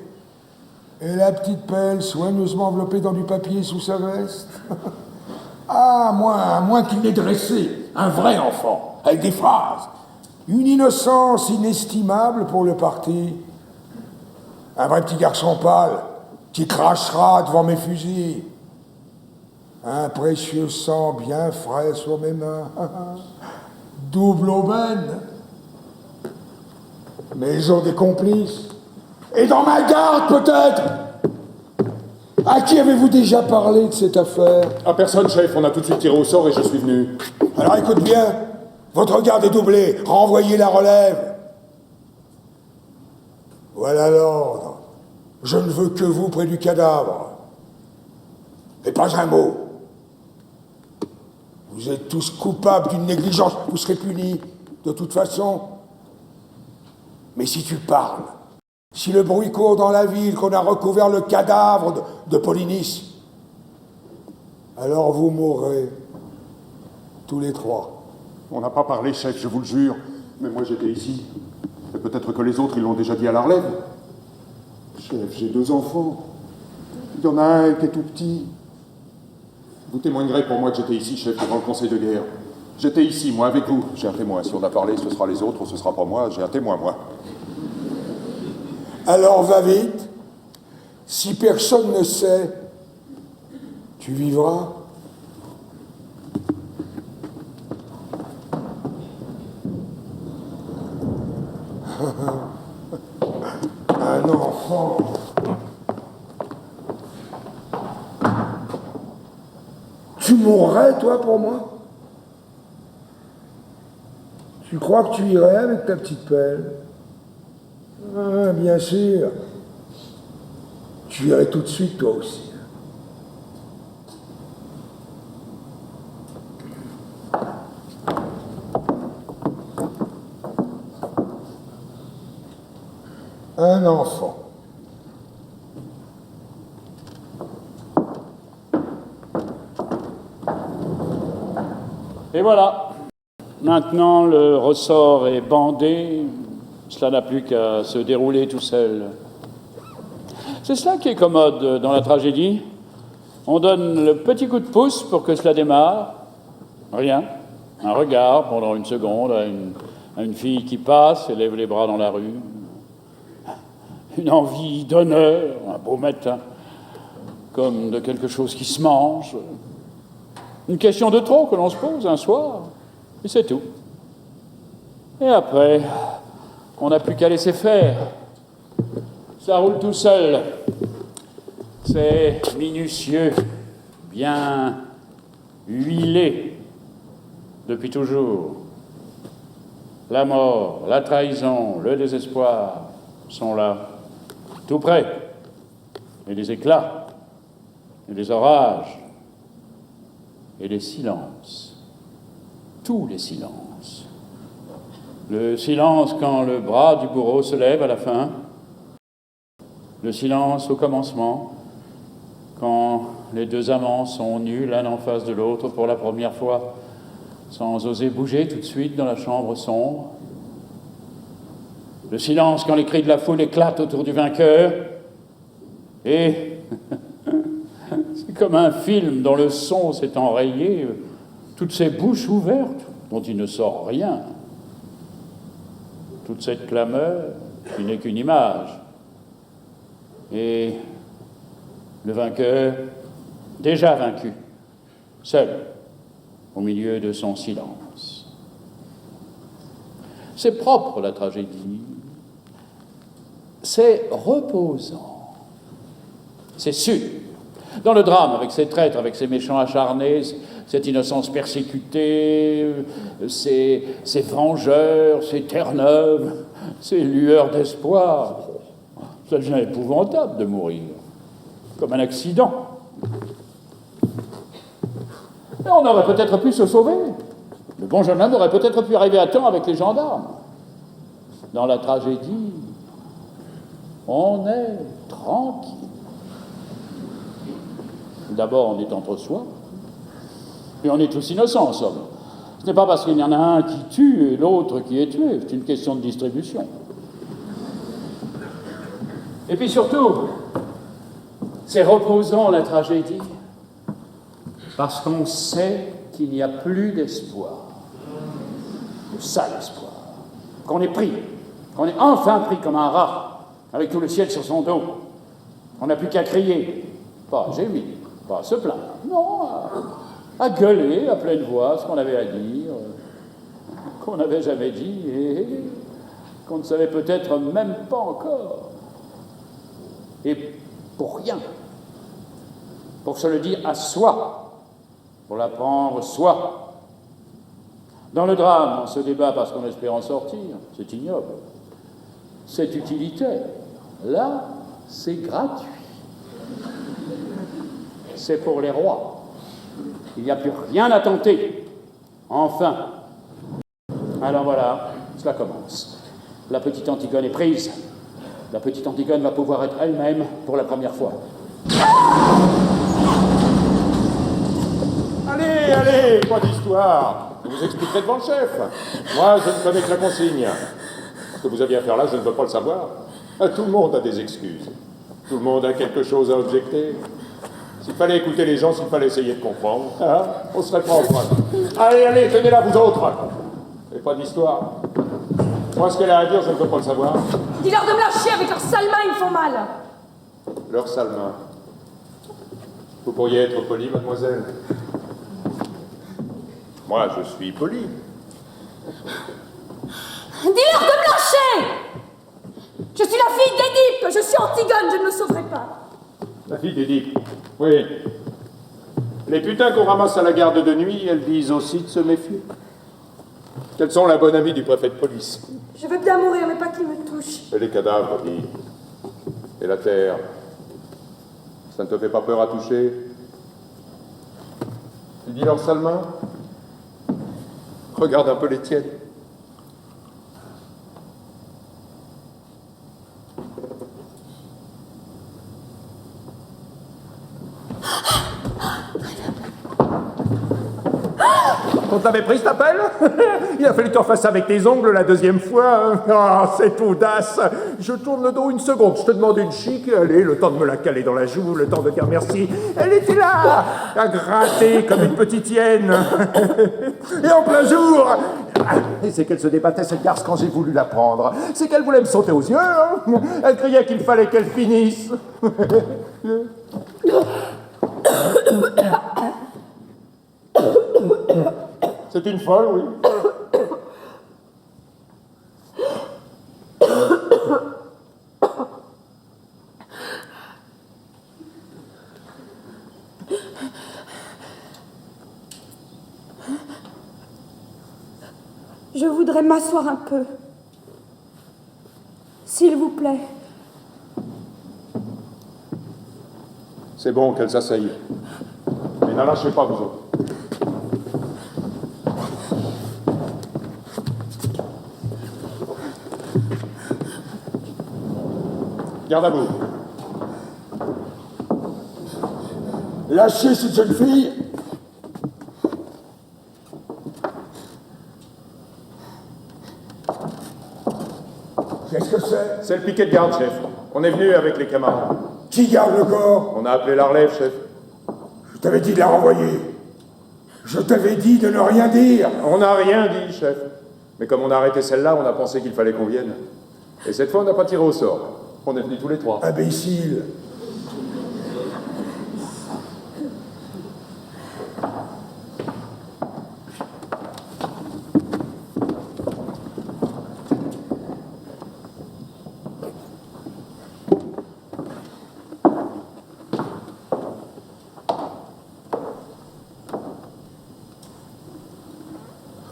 Et la petite pelle soigneusement enveloppée dans du papier sous sa veste. Ah, à moins qu'il n'ait dressé un vrai enfant, avec des phrases. Une innocence inestimable pour le parti. Un vrai petit garçon pâle, qui crachera devant mes fusils. Un précieux sang bien frais sur mes mains. Double aubaine. Maison des complices. Et dans ma garde, peut-être. À qui avez-vous déjà parlé de cette affaire? À personne, chef, on a tout de suite tiré au sort et je suis venu. Alors écoute bien, votre garde est doublée, renvoyez la relève. Voilà l'ordre. Je ne veux que vous près du cadavre. Et pas un mot. Vous êtes tous coupables d'une négligence, vous serez punis, de toute façon. Mais si tu parles, si le bruit court dans la ville qu'on a recouvert le cadavre de Polynice, alors vous mourrez, tous les trois. On n'a pas parlé, chef, je vous le jure. Mais moi, j'étais ici. Et peut-être que les autres, ils l'ont déjà dit à la relève. Chef, j'ai 2 enfants. Il y en a un qui est tout petit. Vous témoignerez pour moi que j'étais ici, chef, devant le conseil de guerre. J'étais ici, moi, avec vous. J'ai un témoin. Si on a parlé, ce sera les autres, ou ce sera pas moi. J'ai un témoin, moi. Alors va vite. Si personne ne sait, tu vivras. Un enfant. Tu mourrais, toi, pour moi? Tu crois que tu irais avec ta petite pelle? Ah, bien sûr. Tu irais tout de suite, toi aussi. Un enfant. Et voilà. Maintenant, le ressort est bandé. Cela n'a plus qu'à se dérouler tout seul. C'est cela qui est commode dans la tragédie. On donne le petit coup de pouce pour que cela démarre. Rien. Un regard pendant une seconde à une fille qui passe et lève les bras dans la rue. Une envie d'honneur, un beau matin, comme de quelque chose qui se mange. Une question de trop que l'on se pose un soir, et c'est tout. Et après, on n'a plus qu'à laisser faire. Ça roule tout seul. C'est minutieux, bien huilé, depuis toujours. La mort, la trahison, le désespoir sont là, tout près. Et les éclats, et les orages, et les silences. Tous les silences. Le silence quand le bras du bourreau se lève à la fin. Le silence au commencement, quand les 2 amants sont nus l'un en face de l'autre pour la première fois, sans oser bouger tout de suite dans la chambre sombre. Le silence quand les cris de la foule éclatent autour du vainqueur. Et c'est comme un film dont le son s'est enrayé, toutes ces bouches ouvertes dont il ne sort rien. Toute cette clameur qui n'est qu'une image. Et le vainqueur, déjà vaincu, seul, au milieu de son silence. C'est propre, la tragédie. C'est reposant. C'est sûr. Dans le drame, avec ses traîtres, avec ses méchants acharnés, cette innocence persécutée, ces vengeurs, ces terre-neuves, ces lueurs d'espoir, ça devient épouvantable de mourir, comme un accident. Et on aurait peut-être pu se sauver. Le bon jeune homme aurait peut-être pu arriver à temps avec les gendarmes. Dans la tragédie, on est tranquille. D'abord, on est entre soi, et on est tous innocents, en somme. Ce n'est pas parce qu'il y en a un qui tue et l'autre qui est tué, c'est une question de distribution. Et puis surtout, c'est reposant, la tragédie, parce qu'on sait qu'il n'y a plus d'espoir, le sale espoir, qu'on est pris, qu'on est enfin pris comme un rat, avec tout le ciel sur son dos. On n'a plus qu'à crier, pas à gémir, pas à se plaindre, non, à gueuler à pleine voix ce qu'on avait à dire, qu'on n'avait jamais dit et qu'on ne savait peut-être même pas encore. Et pour rien, pour se le dire à soi, pour l'apprendre soi. Dans le drame, on se débat parce qu'on espère en sortir, c'est ignoble. C'est utilitaire. Là, c'est gratuit. C'est pour les rois. Il n'y a plus rien à tenter. Enfin. Alors voilà, cela commence. La petite Antigone est prise. La petite Antigone va pouvoir être elle-même pour la première fois. Allez, allez, pas d'histoire. Je vous expliquerai devant le chef. Moi, je ne connais que la consigne. Ce que vous aviez à faire là, je ne veux pas le savoir. Tout le monde a des excuses. Tout le monde a quelque chose à objecter. S'il fallait écouter les gens, s'il fallait essayer de comprendre, hein, on serait pas en train. Allez, allez, tenez là, vous autres. Et pas d'histoire. Moi, ce qu'elle a à dire, je ne veux pas le savoir. Dis-leur de me lâcher avec leurs sales mains, ils me font mal. Leurs sales mains. Vous pourriez être poli, mademoiselle. Moi, je suis poli. Dis-leur de me lâcher. Je suis la fille d'Édipe, je suis Antigone, je ne me sauverai pas. La fille d'Édipe. Oui. Les putains qu'on ramasse à la garde de nuit, elles disent aussi de se méfier. Quelles sont la bonne amie du préfet de police? Je veux bien mourir, mais pas qu'il me touche. Et les cadavres, dit. Et la terre. Ça ne te fait pas peur à toucher? Tu dis leurs sales mains? Regarde un peu les tiennes. On t'avait pris cet appel? Il a fallu que tu en fasses avec tes ongles la deuxième fois. Ah, cette audace! Je tourne le dos une seconde, je te demande une chic, allez, le temps de me la caler dans la joue, le temps de dire merci. Elle était là, à gratter comme une petite hyène. Et en plein jour! Et c'est qu'elle se débattait, cette garce, quand j'ai voulu la prendre. C'est qu'elle voulait me sauter aux yeux, hein. Elle criait qu'il fallait qu'elle finisse. C'est une folle, oui. Je voudrais m'asseoir un peu. S'il vous plaît. C'est bon qu'elle s'asseye. Mais n'en lâchez pas, vous autres. Garde à vous. Lâchez cette jeune fille. Qu'est-ce que c'est? C'est le piquet de garde, chef. On est venu avec les camarades. Qui garde le corps? On a appelé la relève, chef. Je t'avais dit de la renvoyer. Je t'avais dit de ne rien dire. On n'a rien dit, chef. Mais comme on a arrêté celle-là, on a pensé qu'il fallait qu'on vienne. Et cette fois, on n'a pas tiré au sort. On est venus tous les trois. Imbécile.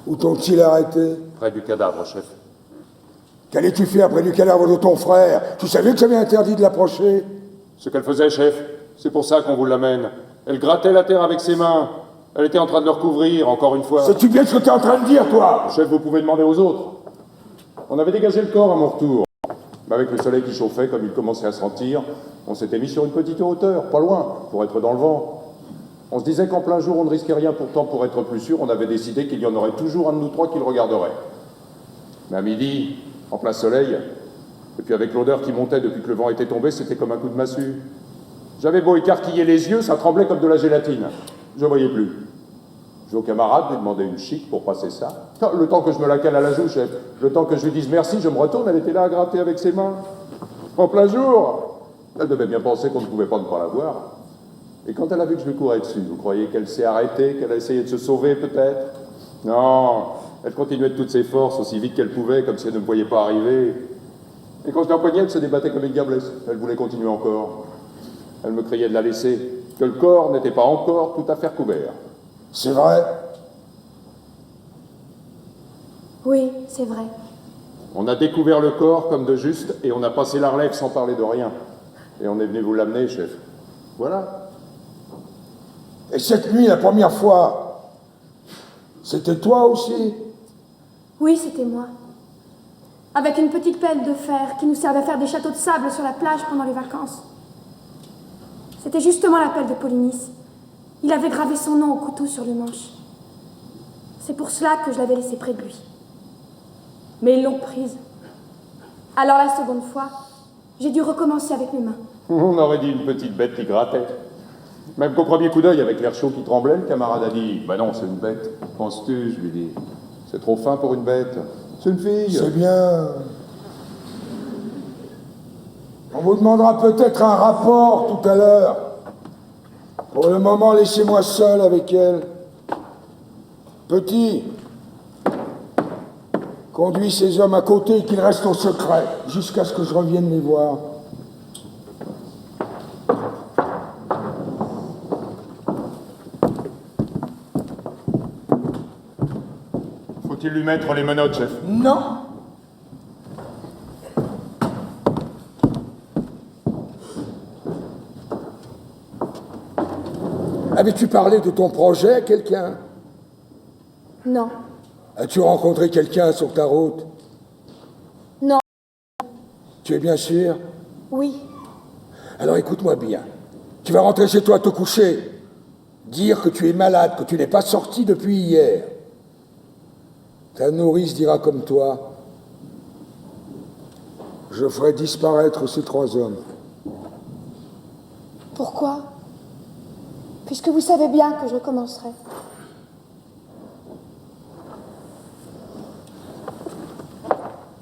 Où t'ont-ils arrêté? Près du cadavre, chef. Qu'allais-tu faire près du cadavre de ton frère? Tu savais que j'avais interdit de l'approcher? Ce qu'elle faisait, chef, c'est pour ça qu'on vous l'amène. Elle grattait la terre avec ses mains. Elle était en train de le recouvrir, encore une fois. Sais-tu bien ce que t'es en train de dire, toi? Chef, vous pouvez demander aux autres. On avait dégagé le corps à mon retour. Mais avec le soleil qui chauffait, comme il commençait à sentir, on s'était mis sur une petite hauteur, pas loin, pour être dans le vent. On se disait qu'en plein jour, on ne risquait rien. Pourtant, pour être plus sûr, on avait décidé qu'il y en aurait toujours un de nous trois qui le regarderait. Mais à midi, en plein soleil, et puis avec l'odeur qui montait depuis que le vent était tombé, c'était comme un coup de massue. J'avais beau écarquiller les yeux, ça tremblait comme de la gélatine. Je voyais plus. J'ai au camarade lui demander une chic pour passer ça. Le temps que je me la cale à la joue, chef, le temps que je lui dise merci, je me retourne, elle était là à gratter avec ses mains. En plein jour. Elle devait bien penser qu'on ne pouvait pas ne pas la voir. Et quand elle a vu que je lui courais dessus, vous croyez qu'elle s'est arrêtée, qu'elle a essayé de se sauver peut-être? Non, elle continuait de toutes ses forces, aussi vite qu'elle pouvait, comme si elle ne me voyait pas arriver. Et quand je l'empoignais, elle se débattait comme une diablesse. Elle voulait continuer encore. Elle me criait de la laisser, que le corps n'était pas encore tout à fait couvert. C'est vrai? Oui, c'est vrai. On a découvert le corps comme de juste, et on a passé la relève sans parler de rien. Et on est venu vous l'amener, chef. Voilà. Et cette nuit, la première fois, c'était toi aussi? Oui, c'était moi. Avec une petite pelle de fer qui nous servait à faire des châteaux de sable sur la plage pendant les vacances. C'était justement la pelle de Polynice. Il avait gravé son nom au couteau sur le manche. C'est pour cela que je l'avais laissée près de lui. Mais ils l'ont prise. Alors la seconde fois, j'ai dû recommencer avec mes mains. On aurait dit une petite bête qui grattait. Même qu'au premier coup d'œil, avec l'air chaud qui tremblait, le camarade a dit « Bah non, c'est une bête. Penses-tu » Je lui dis « C'est trop fin pour une bête. C'est une fille. » C'est bien. On vous demandera peut-être un rapport tout à l'heure. Pour le moment, laissez-moi seul avec elle. Petit, conduis ces hommes à côté et qu'ils restent au secret, jusqu'à ce que je revienne les voir. Faut-il lui mettre les menottes, chef? Non. Avais-tu parlé de ton projet à quelqu'un? Non. As-tu rencontré quelqu'un sur ta route? Non. Tu es bien sûr? Oui. Alors écoute-moi bien. Tu vas rentrer chez toi te coucher. Dire que tu es malade, que tu n'es pas sorti depuis hier. Ta nourrice dira comme toi. Je ferai disparaître ces trois hommes. Pourquoi? Puisque vous savez bien que je recommencerai.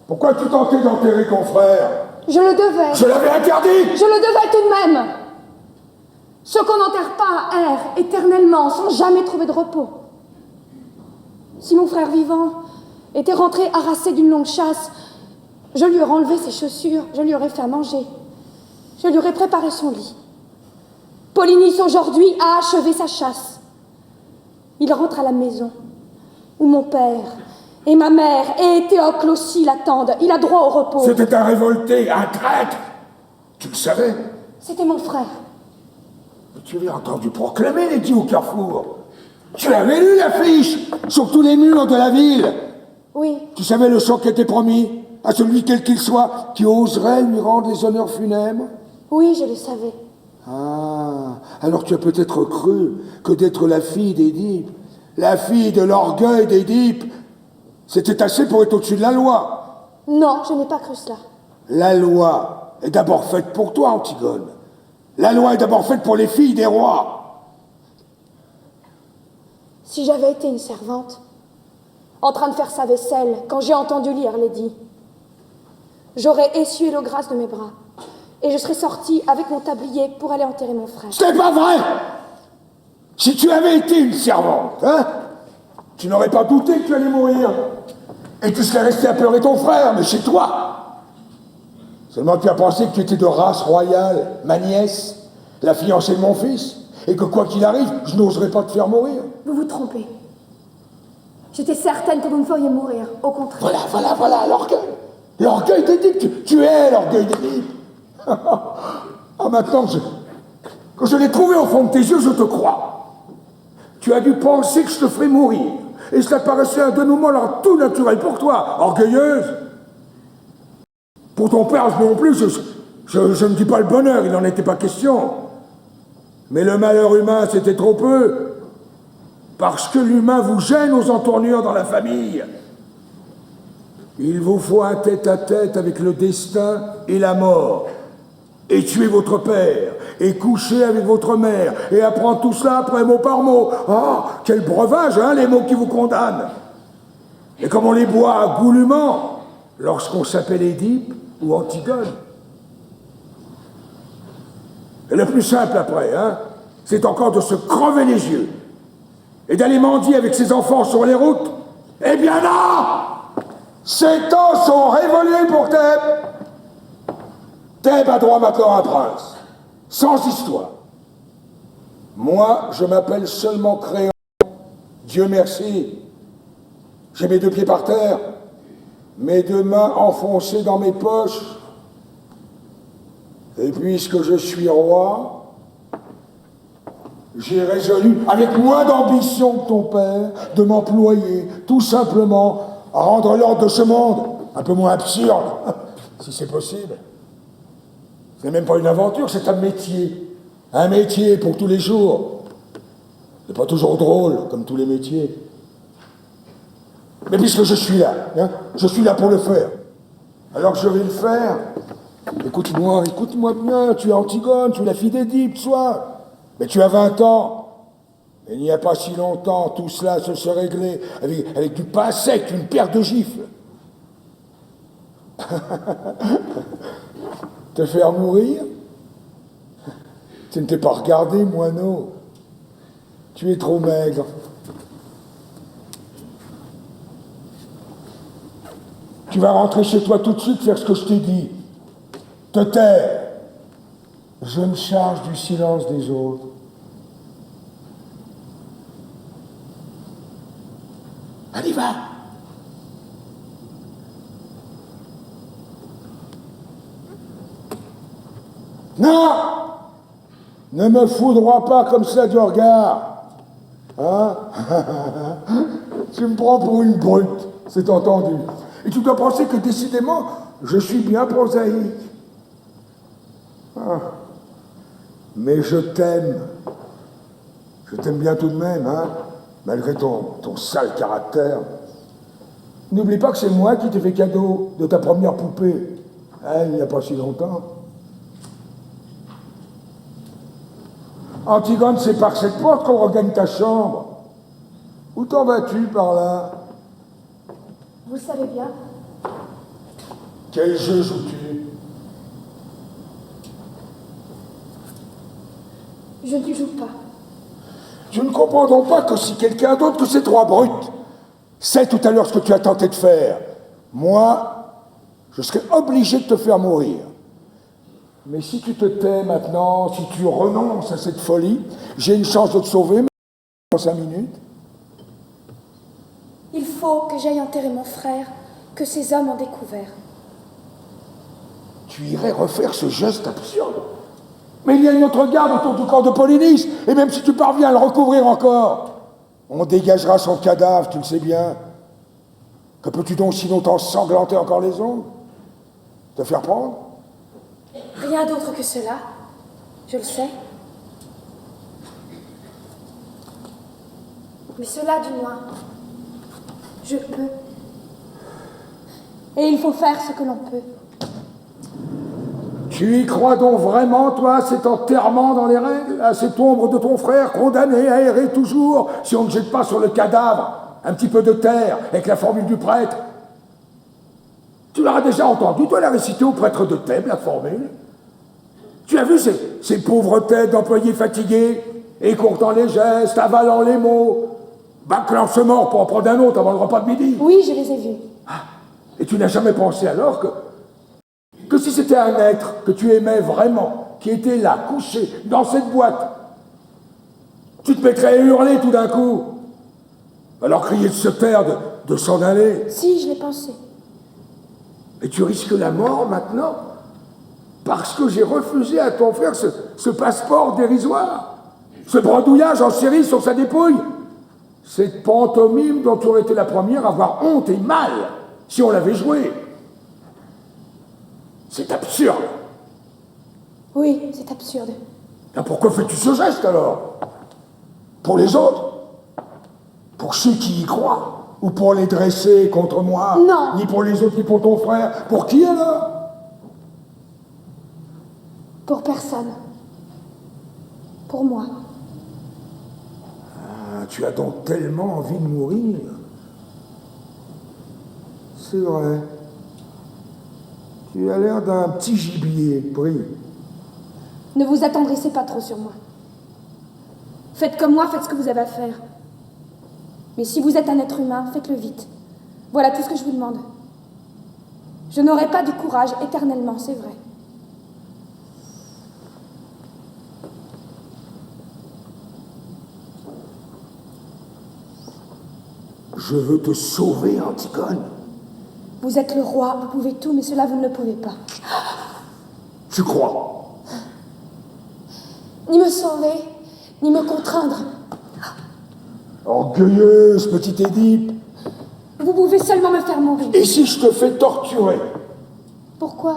Pourquoi tu tentais d'enterrer ton frère? Je le devais. Je l'avais interdit! Je le devais tout de même. Ceux qu'on n'enterre pas errent éternellement, sans jamais trouver de repos. Si mon frère vivant était rentré harassé d'une longue chasse, je lui aurais enlevé ses chaussures, je lui aurais fait à manger. Je lui aurais préparé son lit. Polynice, aujourd'hui, a achevé sa chasse. Il rentre à la maison, où mon père et ma mère et Théocle aussi l'attendent. Il a droit au repos. C'était un révolté, un traître! Tu le savais? C'était mon frère. Mais tu l'as entendu proclamer, les dieux au carrefour. Tu avais lu l'affiche sur tous les murs de la ville. Oui, Tu savais le sort qui était promis à celui quel qu'il soit qui oserait lui rendre les honneurs funèbres? oui, je le savais. Ah, alors tu as peut-être cru que d'être la fille d'Édipe, la fille de l'orgueil d'Édipe, c'était assez pour être au-dessus de la loi. Non, je n'ai pas cru cela. La loi est d'abord faite pour toi, Antigone. La loi est d'abord faite pour les filles des rois. Si j'avais été une servante, en train de faire sa vaisselle, quand j'ai entendu lire Lady, j'aurais essuyé l'eau grasse de mes bras, et je serais sortie avec mon tablier pour aller enterrer mon frère. C'est pas vrai! Si tu avais été une servante, hein, tu n'aurais pas douté que tu allais mourir. Et tu serais resté à pleurer ton frère, mais chez toi. Seulement tu as pensé que tu étais de race royale, ma nièce, la fiancée de mon fils, et que quoi qu'il arrive, je n'oserais pas te faire mourir. Vous vous trompez. J'étais certaine que vous me feriez mourir, au contraire. Voilà, l'orgueil. L'orgueil d'Édipe, tu es l'orgueil d'Édipe. Ah, maintenant que je l'ai trouvé au fond de tes yeux, je te crois. Tu as dû penser que je te ferais mourir. Et cela paraissait un dénouement alors tout naturel pour toi, orgueilleuse. Pour ton père non plus, je ne dis pas le bonheur, il n'en était pas question. Mais le malheur humain, c'était trop peu. Parce que l'humain vous gêne aux entournures dans la famille. Il vous faut un tête-à-tête avec le destin et la mort. Et tuer votre père, et coucher avec votre mère, et apprendre tout cela après mot par mot. Ah, quel breuvage, hein, les mots qui vous condamnent. Et comme on les boit goulûment, lorsqu'on s'appelle Édipe ou Antigone. Et le plus simple après, hein, c'est encore de se crever les yeux, et d'aller mendier avec ses enfants sur les routes. Eh bien non! Ces temps sont révolus pour Thèbes. Thèbes a droit maintenant à un prince, sans histoire. Moi, je m'appelle seulement Créon. Dieu merci. J'ai mes 2 pieds par terre, mes 2 mains enfoncées dans mes poches. Et puisque je suis roi, j'ai résolu, avec moins d'ambition que ton père, de m'employer tout simplement à rendre l'ordre de ce monde un peu moins absurde, si c'est possible. C'est même pas une aventure, c'est un métier. Un métier pour tous les jours. C'est pas toujours drôle, comme tous les métiers. Mais puisque je suis là, hein, je suis là pour le faire. Alors que je vais le faire, écoute-moi bien, tu es Antigone, tu es la fille d'Édipe, soit. Mais tu as 20 ans. Et il n'y a pas si longtemps, tout cela se serait réglé avec du pain sec, une paire de gifles. Te faire mourir? Tu ne t'es pas regardé, moineau. Tu es trop maigre. Tu vas rentrer chez toi tout de suite faire ce que je t'ai dit. Te taire. Je me charge du silence des autres. Allez, va. Non! Ne me foudroie pas comme ça du regard. Hein? Tu me prends pour une brute, c'est entendu. Et tu dois penser que décidément, je suis bien prosaïque. Ah. Mais je t'aime. Je t'aime bien tout de même, hein? Malgré ton sale caractère. N'oublie pas que c'est moi qui t'ai fait cadeau de ta première poupée. Hein, il n'y a pas si longtemps. Antigone, c'est par cette porte qu'on regagne ta chambre. Où t'en vas-tu par là? Vous le savez bien. Quel jeu joues-tu? Je ne joue pas. Je ne comprends donc pas que si quelqu'un d'autre que ces 3 brutes sait tout à l'heure ce que tu as tenté de faire, moi, je serais obligé de te faire mourir. Mais si tu te tais maintenant, si tu renonces à cette folie, j'ai une chance de te sauver, mais en 5 minutes. Il faut que j'aille enterrer mon frère, que ces hommes ont découvert. Tu irais refaire ce geste absurde. Mais il y a une autre garde autour du corps de Polynice, et même si tu parviens à le recouvrir encore, on dégagera son cadavre, tu le sais bien. Que peux-tu donc sinon t'ensanglanter encore les ongles? Te faire prendre? Rien d'autre que cela, je le sais. Mais cela, du moins, je peux. Et il faut faire ce que l'on peut. Tu y crois donc vraiment, toi, à cet enterrement dans les règles, à cette ombre de ton frère condamné à errer toujours, si on ne jette pas sur le cadavre un petit peu de terre avec la formule du prêtre? Tu l'auras déjà entendu, toi, la réciter au prêtre de Thèbes, la formule? Tu as vu ces pauvres têtes d'employés fatigués, écourtant les gestes, avalant les mots, bâclant ce mort pour en prendre un autre avant le repas de midi? Oui, je les ai vus. Et tu n'as jamais pensé alors que si c'était un être que tu aimais vraiment, qui était là, couché, dans cette boîte, tu te mettrais à hurler tout d'un coup, alors crier de se taire, de s'en aller? Si, je l'ai pensé. Et tu risques la mort maintenant parce que j'ai refusé à ton frère ce passeport dérisoire, ce bredouillage en série sur sa dépouille, cette pantomime dont tu aurais été la première à avoir honte et mal si on l'avait joué. C'est absurde. Oui, c'est absurde. Ben pourquoi fais-tu ce geste alors? Pour les autres? Pour ceux qui y croient? Ou pour les dresser contre moi? Non. Ni pour les autres, ni pour ton frère. Pour qui alors? Pour personne. Pour moi. Ah, tu as donc tellement envie de mourir. C'est vrai. Tu as l'air d'un petit gibier pris. Ne vous attendrissez pas trop sur moi. Faites comme moi, faites ce que vous avez à faire. Mais si vous êtes un être humain, faites-le vite. Voilà tout ce que je vous demande. Je n'aurai pas du courage éternellement, c'est vrai. Je veux te sauver, Antigone. Vous êtes le roi, vous pouvez tout, mais cela vous ne le pouvez pas. Tu crois? Ni me sauver, ni me contraindre. Orgueilleuse, petite Édipe. Vous pouvez seulement me faire mourir. Et si je te fais torturer? Pourquoi?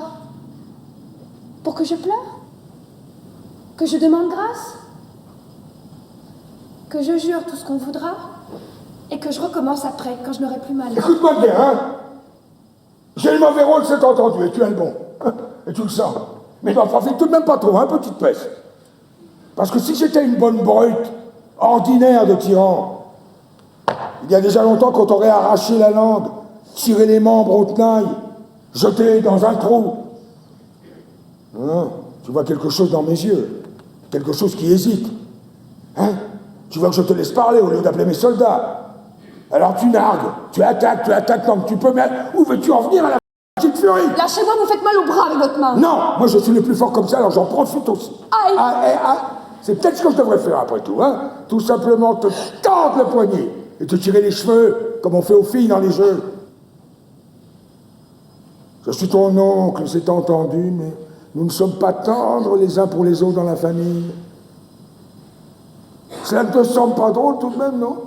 Pour que je pleure? Que je demande grâce? Que je jure tout ce qu'on voudra? Et que je recommence après, quand je n'aurai plus mal. Écoute-moi bien, hein. J'ai le mauvais rôle, c'est entendu, et tu as le bon. Et tu le sens. Mais n'en profite tout de même pas trop, hein, petite peste. Parce que si j'étais une bonne brute, ordinaire de tyran, il y a déjà longtemps qu'on t'aurait arraché la langue, tiré les membres aux tenailles, jeté dans un trou. Hein, tu vois quelque chose dans mes yeux, quelque chose qui hésite. Hein? Tu vois que je te laisse parler au lieu d'appeler mes soldats. Alors tu nargues, tu attaques tant que tu peux, mais où veux-tu en venir à la petite furie? Lâchez-moi, vous faites mal au bras avec votre main. Non, moi je suis le plus fort comme ça, alors j'en profite aussi. Aïe. C'est peut-être ce que je devrais faire après tout, hein. Tout simplement te tendre le poignet et te tirer les cheveux, comme on fait aux filles dans les jeux. Je suis ton oncle, c'est entendu, mais nous ne sommes pas tendres les uns pour les autres dans la famille. Cela ne te semble pas drôle tout de même, non?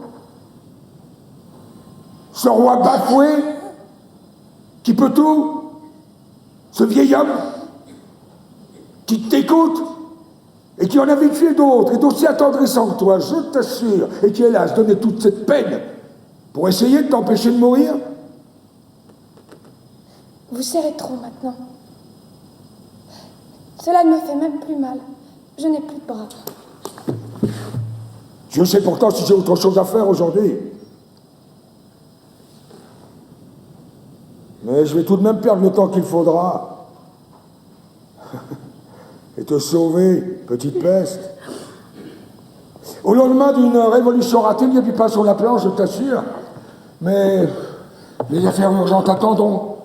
Ce roi bafoué, qui peut tout, ce vieil homme, qui t'écoute, et qui en avait tué d'autres, est aussi attendrissant que toi, je t'assure, et qui, hélas, donnait toute cette peine pour essayer de t'empêcher de mourir. Vous serrez trop maintenant. Cela ne me fait même plus mal. Je n'ai plus de bras. Je sais pourtant si j'ai autre chose à faire aujourd'hui. Mais je vais tout de même perdre le temps qu'il faudra. Et te sauver, petite peste. Au lendemain d'une révolution ratée, il n'y a plus pas sur la planche, je t'assure. Mais les affaires urgentes attendront.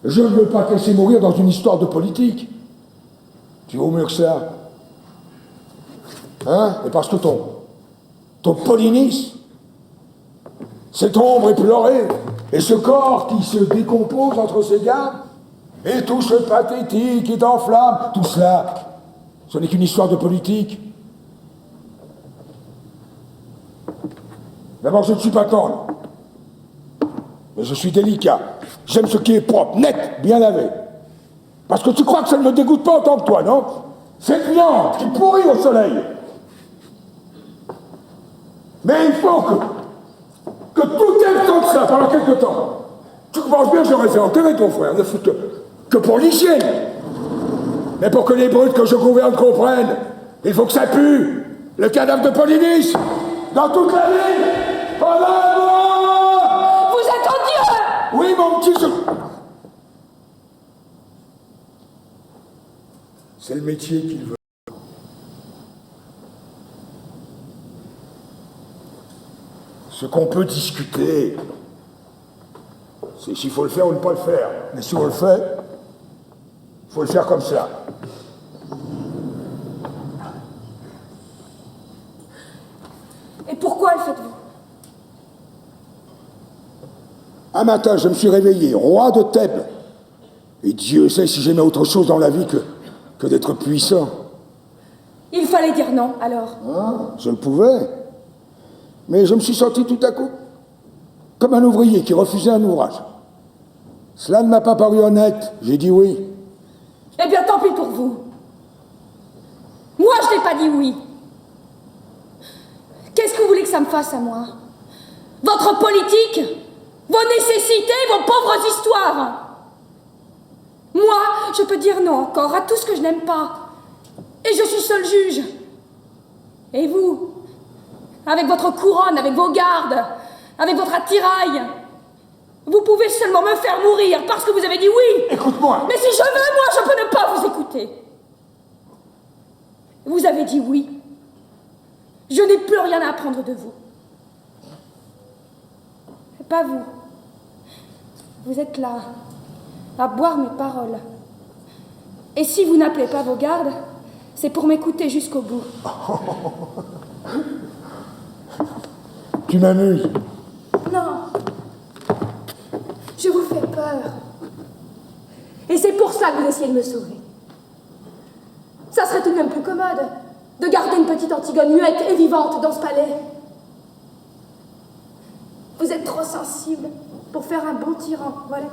Je ne veux pas te laisser mourir dans une histoire de politique. Tu vaux mieux que ça. Hein? Et parce que ton Polynice, cette ombre éplorée, et ce corps qui se décompose entre ses gardes, et tout ce pathétique et d'enflamme, tout cela, ce n'est qu'une histoire de politique. D'abord, je ne suis pas tendre, mais je suis délicat. J'aime ce qui est propre, net, bien lavé. Parce que tu crois que ça ne me dégoûte pas autant que toi, non? Cette viande qui pourrit au soleil. Mais il faut que tout aille comme ça pendant quelque temps. Tu penses bien que j'aurais fait enterrer ton frère, ne fût que pour l'hygiène. Mais pour que les brutes que je gouverne comprennent, il faut que ça pue. Le cadavre de Polynice, dans toute la ville, pendant un mois. Vous êtes odieux! Oui, mon petit... C'est le métier qu'il veut. Ce qu'on peut discuter, c'est s'il faut le faire ou ne pas le faire. Mais si on le fait, il faut le faire comme ça. Et pourquoi le faites-vous? Un matin, je me suis réveillé, roi de Thèbes. Et Dieu sait si j'aimais autre chose dans la vie que d'être puissant. Il fallait dire non, alors. Ah, je le pouvais. Mais je me suis senti tout à coup comme un ouvrier qui refusait un ouvrage. Cela ne m'a pas paru honnête. J'ai dit oui. Eh bien, tant pis pour vous. Moi, je n'ai pas dit oui. Qu'est-ce que vous voulez que ça me fasse à moi? Votre politique, vos nécessités, vos pauvres histoires. Moi, je peux dire non encore à tout ce que je n'aime pas. Et je suis seul juge. Et vous, avec votre couronne, avec vos gardes, avec votre attirail, vous pouvez seulement me faire mourir parce que vous avez dit oui. Écoute-moi. Mais si je veux, moi, je peux ne pas vous écouter. Vous avez dit oui. Je n'ai plus rien à apprendre de vous. Pas vous. Vous êtes là, à boire mes paroles. Et si vous n'appelez pas vos gardes, c'est pour m'écouter jusqu'au bout. Tu m'amuses. Non. Je vous fais peur. Et c'est pour ça que vous essayez de me sauver. Ça serait tout de même plus commode de garder une petite Antigone muette et vivante dans ce palais. Vous êtes trop sensible pour faire un bon tyran, voilà.